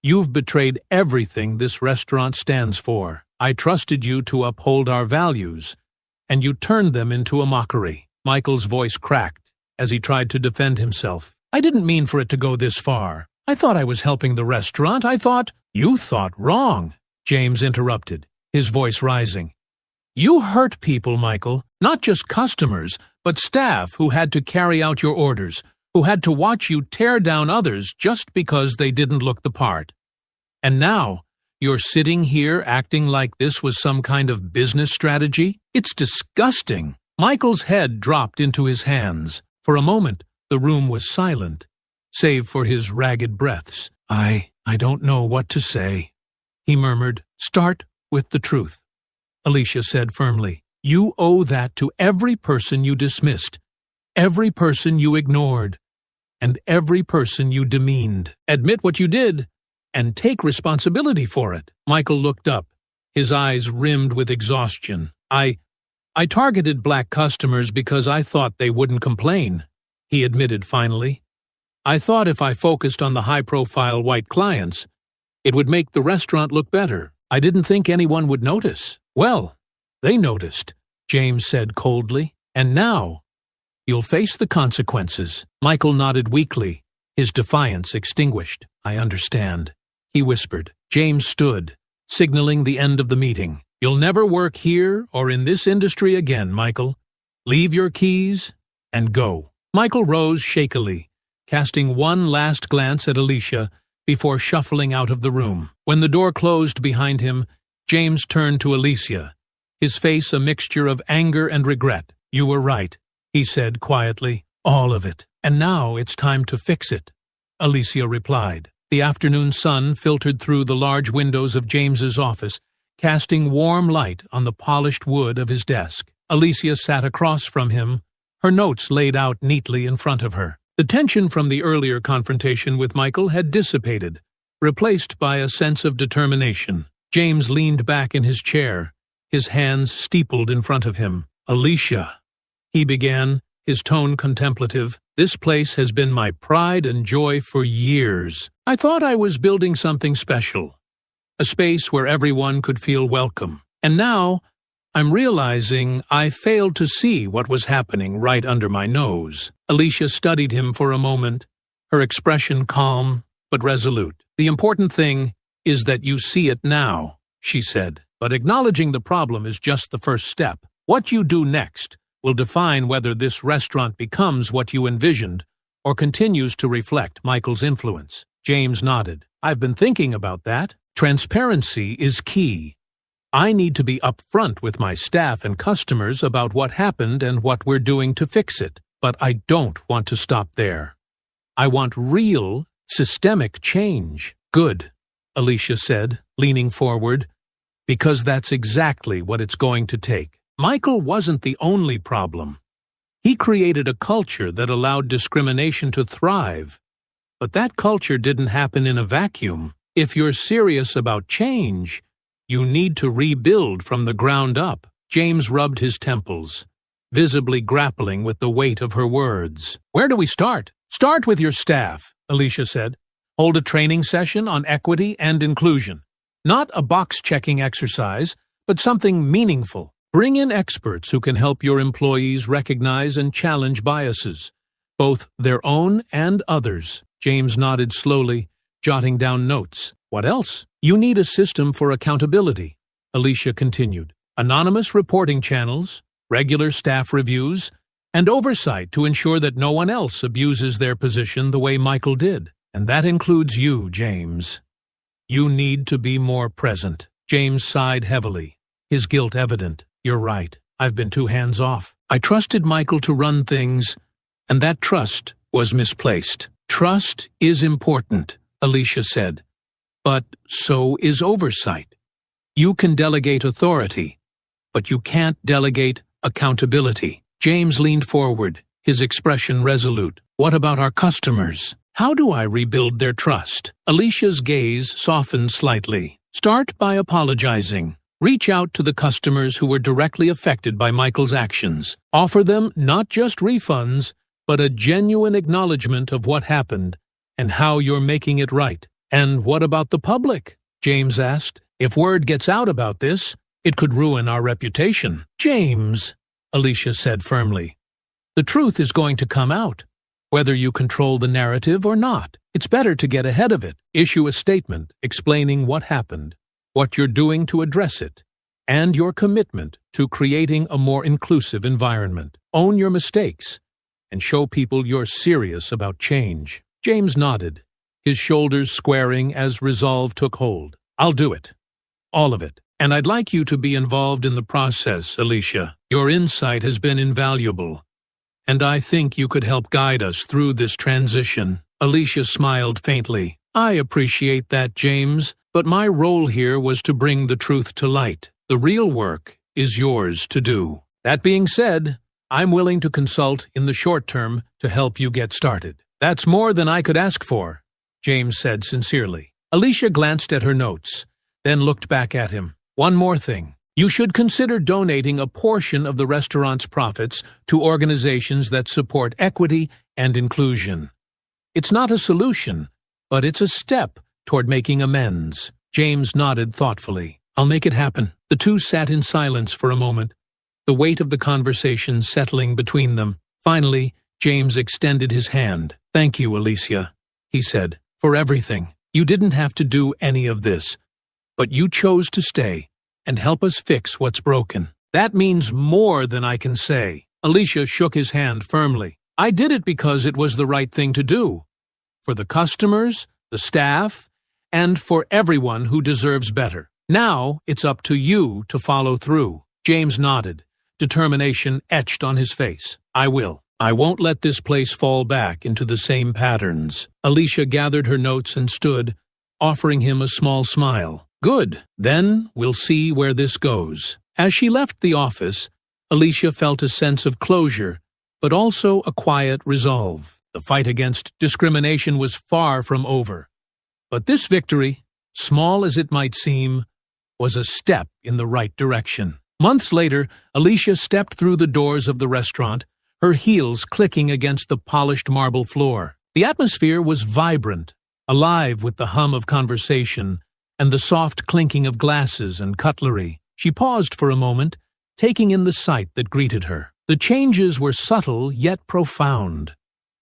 you've betrayed everything this restaurant stands for. I trusted you to uphold our values, and you turned them into a mockery. Michael's voice cracked as he tried to defend himself. I didn't mean for it to go this far. I thought I was helping the restaurant. You thought wrong, James interrupted, his voice rising. You hurt people, Michael, not just customers, but staff who had to carry out your orders, who had to watch you tear down others just because they didn't look the part. And now, you're sitting here acting like this was some kind of business strategy? It's disgusting. Michael's head dropped into his hands. For a moment, the room was silent, save for his ragged breaths. I don't know what to say, he murmured. Start with the truth, Alicia said firmly. You owe that to every person you dismissed, every person you ignored, and every person you demeaned. Admit what you did, and take responsibility for it. Michael looked up, his eyes rimmed with exhaustion. I targeted black customers because I thought they wouldn't complain, he admitted finally. I thought if I focused on the high-profile white clients, it would make the restaurant look better. I didn't think anyone would notice. Well, they noticed, James said coldly. And now, you'll face the consequences. Michael nodded weakly, his defiance extinguished. I understand, he whispered. James stood, signaling the end of the meeting. You'll never work here or in this industry again, Michael. Leave your keys and go. Michael rose shakily, casting one last glance at Alicia before shuffling out of the room. When the door closed behind him, James turned to Alicia, his face a mixture of anger and regret. You were right, he said quietly. All of it. And now it's time to fix it, Alicia replied. The afternoon sun filtered through the large windows of James's office, casting warm light on the polished wood of his desk. Alicia sat across from him, her notes laid out neatly in front of her. The tension from the earlier confrontation with Michael had dissipated, replaced by a sense of determination. James leaned back in his chair, his hands steepled in front of him. Alicia, he began, his tone contemplative, this place has been my pride and joy for years. I thought I was building something special, a space where everyone could feel welcome. And now, I'm realizing I failed to see what was happening right under my nose. Alicia studied him for a moment, her expression calm but resolute. The important thing is that you see it now, she said. But acknowledging the problem is just the first step. What you do next will define whether this restaurant becomes what you envisioned or continues to reflect Michael's influence. James nodded. I've been thinking about that. Transparency is key. I need to be upfront with my staff and customers about what happened and what we're doing to fix it. But I don't want to stop there. I want real, systemic change. Good, Alicia said, leaning forward, because that's exactly what it's going to take. Michael wasn't the only problem. He created a culture that allowed discrimination to thrive. But that culture didn't happen in a vacuum. If you're serious about change, you need to rebuild from the ground up. James rubbed his temples, visibly grappling with the weight of her words. Where do we start? Start with your staff, Alicia said. Hold a training session on equity and inclusion. Not a box-checking exercise, but something meaningful. Bring in experts who can help your employees recognize and challenge biases, both their own and others. James nodded slowly, jotting down notes. What else? You need a system for accountability, Alicia continued. Anonymous reporting channels, regular staff reviews, and oversight to ensure that no one else abuses their position the way Michael did. And that includes you, James. You need to be more present. James sighed heavily, his guilt evident. You're right. I've been too hands-off. I trusted Michael to run things, and that trust was misplaced. Trust is important, Alicia said. But so is oversight. You can delegate authority, but you can't delegate accountability. James leaned forward, his expression resolute. What about our customers? How do I rebuild their trust? Alicia's gaze softened slightly. Start by apologizing. Reach out to the customers who were directly affected by Michael's actions. Offer them not just refunds, but a genuine acknowledgement of what happened and how you're making it right. And what about the public? James asked. If word gets out about this, it could ruin our reputation. James, Alicia said firmly, the truth is going to come out. whether you control the narrative or not. It's better to get ahead of it. Issue a statement explaining what happened, what you're doing to address it, and your commitment to creating a more inclusive environment. Own your mistakes and show people you're serious about change. James nodded, his shoulders squaring as resolve took hold. I'll do it. All of it. And I'd like you to be involved in the process, Alicia. Your insight has been invaluable, and I think you could help guide us through this transition. Alicia smiled faintly. I appreciate that, James, but my role here was to bring the truth to light. The real work is yours to do. That being said, I'm willing to consult in the short term to help you get started. That's more than I could ask for, James said sincerely. Alicia glanced at her notes, then looked back at him. One more thing. You should consider donating a portion of the restaurant's profits to organizations that support equity and inclusion. It's not a solution, but it's a step toward making amends. James nodded thoughtfully. I'll make it happen. The two sat in silence for a moment, the weight of the conversation settling between them. Finally, James extended his hand. Thank you, Alicia, he said, for everything. You didn't have to do any of this, but you chose to stay and help us fix what's broken. That means more than I can say. Alicia shook his hand firmly. I did it because it was the right thing to do. For the customers, the staff, and for everyone who deserves better. Now it's up to you to follow through. James nodded, determination etched on his face. I will. I won't let this place fall back into the same patterns. Alicia gathered her notes and stood, offering him a small smile. Good. Then we'll see where this goes. As she left the office, Alicia felt a sense of closure, but also a quiet resolve. The fight against discrimination was far from over. But this victory, small as it might seem, was a step in the right direction. Months later, Alicia stepped through the doors of the restaurant, her heels clicking against the polished marble floor. The atmosphere was vibrant, alive with the hum of conversation and the soft clinking of glasses and cutlery. She paused for a moment, taking in the sight that greeted her. The changes were subtle yet profound,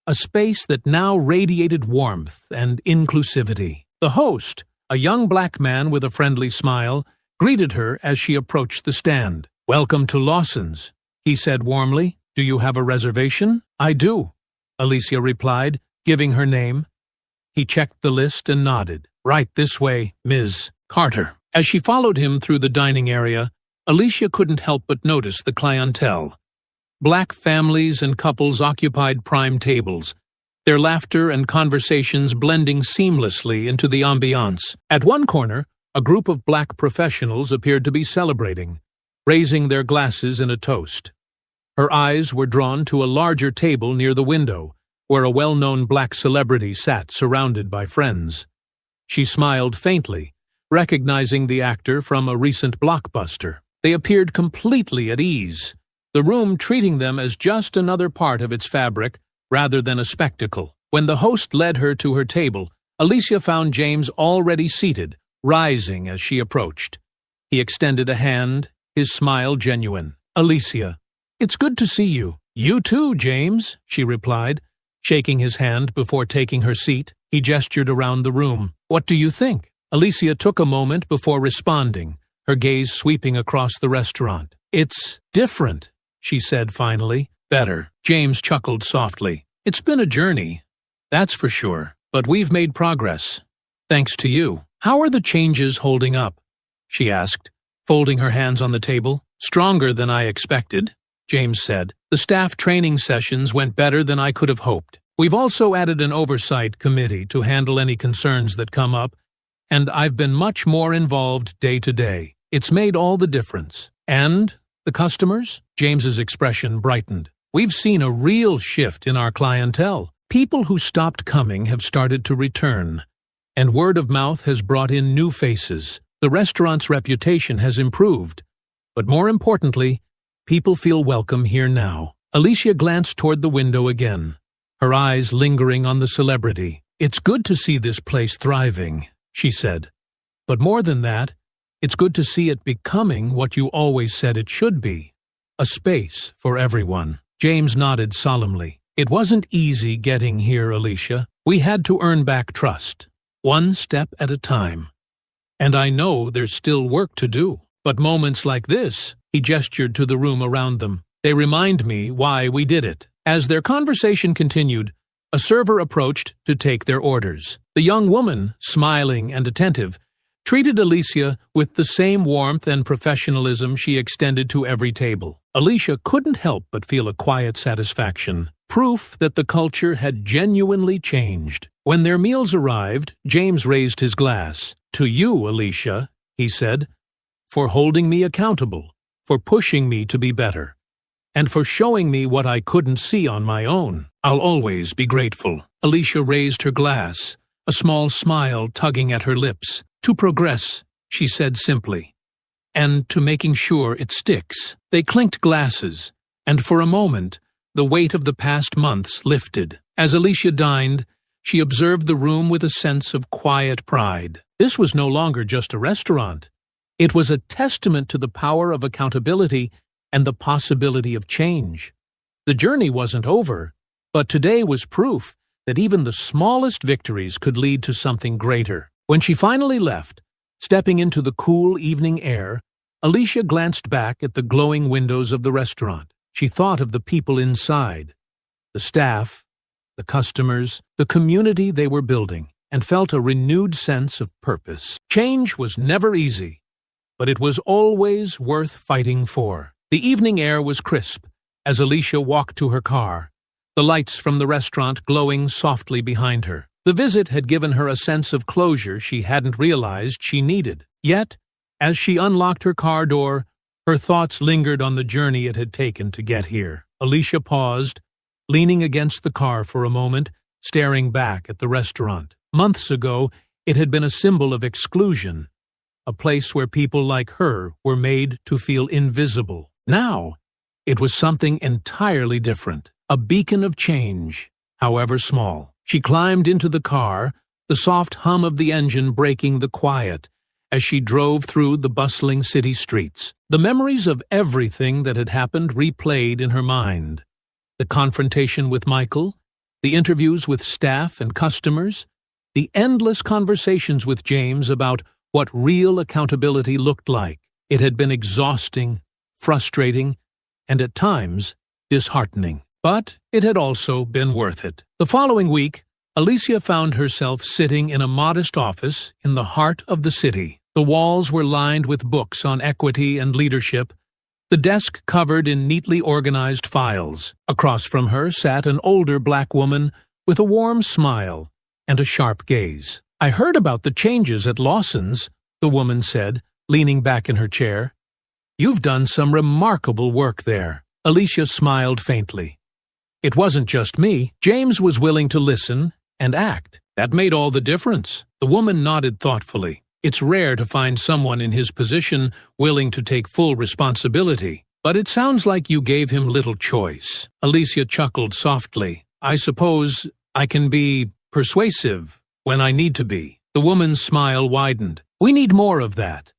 a space that now radiated warmth and inclusivity. The host, a young black man with a friendly smile, greeted her as she approached the stand. Welcome to Lawson's, he said warmly. Do you have a reservation? I do, Alicia replied, giving her name. He checked the list and nodded. Right this way, Ms. Carter. As she followed him through the dining area, Alicia couldn't help but notice the clientele. Black families and couples occupied prime tables, their laughter and conversations blending seamlessly into the ambiance. At one corner, a group of black professionals appeared to be celebrating, raising their glasses in a toast. Her eyes were drawn to a larger table near the window, where a well-known black celebrity sat surrounded by friends. She smiled faintly, recognizing the actor from a recent blockbuster. They appeared completely at ease, the room treating them as just another part of its fabric rather than a spectacle. When the host led her to her table, Alicia found James already seated, rising as she approached. He extended a hand, his smile genuine. Alicia, it's good to see you. You too, James, she replied, shaking his hand before taking her seat. He gestured around the room. What do you think? Alicia took a moment before responding, her gaze sweeping across the restaurant. It's different, she said finally. Better. James chuckled softly. It's been a journey, that's for sure, but we've made progress. Thanks to you. How are the changes holding up? She asked, folding her hands on the table. Stronger than I expected, James said. The staff training sessions went better than I could have hoped. We've also added an oversight committee to handle any concerns that come up, and I've been much more involved day to day. It's made all the difference. And the customers? James's expression brightened. We've seen a real shift in our clientele. People who stopped coming have started to return, and word of mouth has brought in new faces. The restaurant's reputation has improved, but more importantly, people feel welcome here now. Alicia glanced toward the window again, her eyes lingering on the celebrity. It's good to see this place thriving, she said. But more than that, it's good to see it becoming what you always said it should be, a space for everyone. James nodded solemnly. It wasn't easy getting here, Alicia. We had to earn back trust, one step at a time. And I know there's still work to do. But moments like this, he gestured to the room around them, they remind me why we did it. As their conversation continued, a server approached to take their orders. The young woman, smiling and attentive, treated Alicia with the same warmth and professionalism she extended to every table. Alicia couldn't help but feel a quiet satisfaction, proof that the culture had genuinely changed. When their meals arrived, James raised his glass. "To you, Alicia," he said, "for holding me accountable, for pushing me to be better, and for showing me what I couldn't see on my own. I'll always be grateful." Alicia raised her glass, a small smile tugging at her lips. "To progress," she said simply, "and to making sure it sticks." They clinked glasses, and for a moment, the weight of the past months lifted. As Alicia dined, she observed the room with a sense of quiet pride. This was no longer just a restaurant. It was a testament to the power of accountability and the possibility of change. The journey wasn't over, but today was proof that even the smallest victories could lead to something greater. When she finally left, stepping into the cool evening air, Alicia glanced back at the glowing windows of the restaurant. She thought of the people inside, the staff, the customers, the community they were building, and felt a renewed sense of purpose. Change was never easy, but it was always worth fighting for. The evening air was crisp as Alicia walked to her car, the lights from the restaurant glowing softly behind her. The visit had given her a sense of closure she hadn't realized she needed. Yet, as she unlocked her car door, her thoughts lingered on the journey it had taken to get here. Alicia paused, leaning against the car for a moment, staring back at the restaurant. Months ago, it had been a symbol of exclusion, a place where people like her were made to feel invisible. Now, it was something entirely different, a beacon of change, however small. She climbed into the car, the soft hum of the engine breaking the quiet as she drove through the bustling city streets. The memories of everything that had happened replayed in her mind. The confrontation with Michael, the interviews with staff and customers, the endless conversations with James about what real accountability looked like. It had been exhausting, frustrating, and at times disheartening. But it had also been worth it. The following week, Alicia found herself sitting in a modest office in the heart of the city. The walls were lined with books on equity and leadership, the desk covered in neatly organized files. Across from her sat an older black woman with a warm smile and a sharp gaze. "I heard about the changes at Lawson's," the woman said, leaning back in her chair. "You've done some remarkable work there." Alicia smiled faintly. It wasn't just me. James was willing to listen and act. That made all the difference. The woman nodded thoughtfully. It's rare to find someone in his position willing to take full responsibility. But it sounds like you gave him little choice. Alicia chuckled softly. "I suppose I can be persuasive when I need to be." The woman's smile widened. "We need more of that.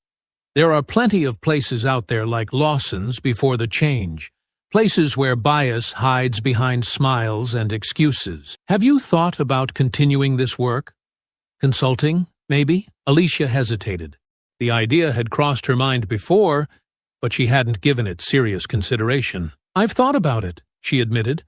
There are plenty of places out there like Lawson's before the change. Places where bias hides behind smiles and excuses. Have you thought about continuing this work? Consulting, maybe?" Alicia hesitated. The idea had crossed her mind before, but she hadn't given it serious consideration. "I've thought about it," she admitted,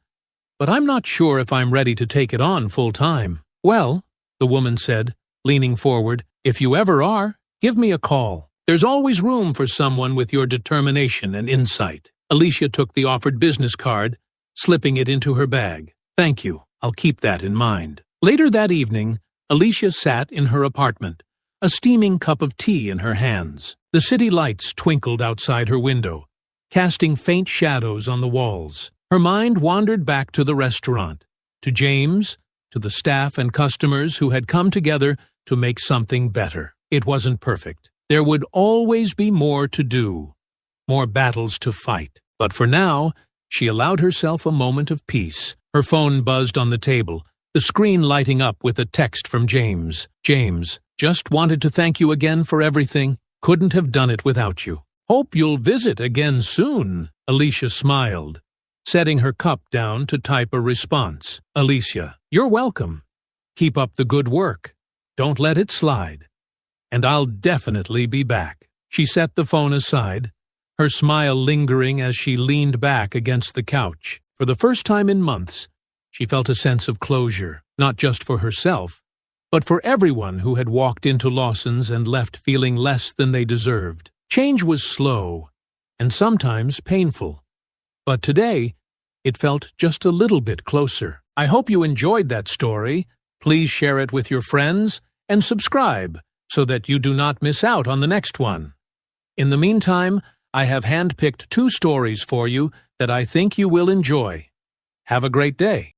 "but I'm not sure if I'm ready to take it on full-time." "Well," the woman said, leaning forward, "if you ever are, give me a call. There's always room for someone with your determination and insight." Alicia took the offered business card, slipping it into her bag. "Thank you. I'll keep that in mind." Later that evening, Alicia sat in her apartment, a steaming cup of tea in her hands. The city lights twinkled outside her window, casting faint shadows on the walls. Her mind wandered back to the restaurant, to James, to the staff and customers who had come together to make something better. It wasn't perfect. There would always be more to do, more battles to fight. But for now, she allowed herself a moment of peace. Her phone buzzed on the table, the screen lighting up with a text from James. "James, just wanted to thank you again for everything. Couldn't have done it without you. Hope you'll visit again soon." Alicia smiled. setting her cup down to type a response. Alicia, you're welcome. Keep up the good work. Don't let it slide. And I'll definitely be back. She set the phone aside, her smile lingering as she leaned back against the couch. For the first time in months, she felt a sense of closure, not just for herself, but for everyone who had walked into Lawson's and left feeling less than they deserved. Change was slow, and sometimes painful, but today it felt just a little bit closer. I hope you enjoyed that story. Please share it with your friends and subscribe so that you do not miss out on the next one. In the meantime, I have handpicked 2 stories for you that I think you will enjoy. Have a great day.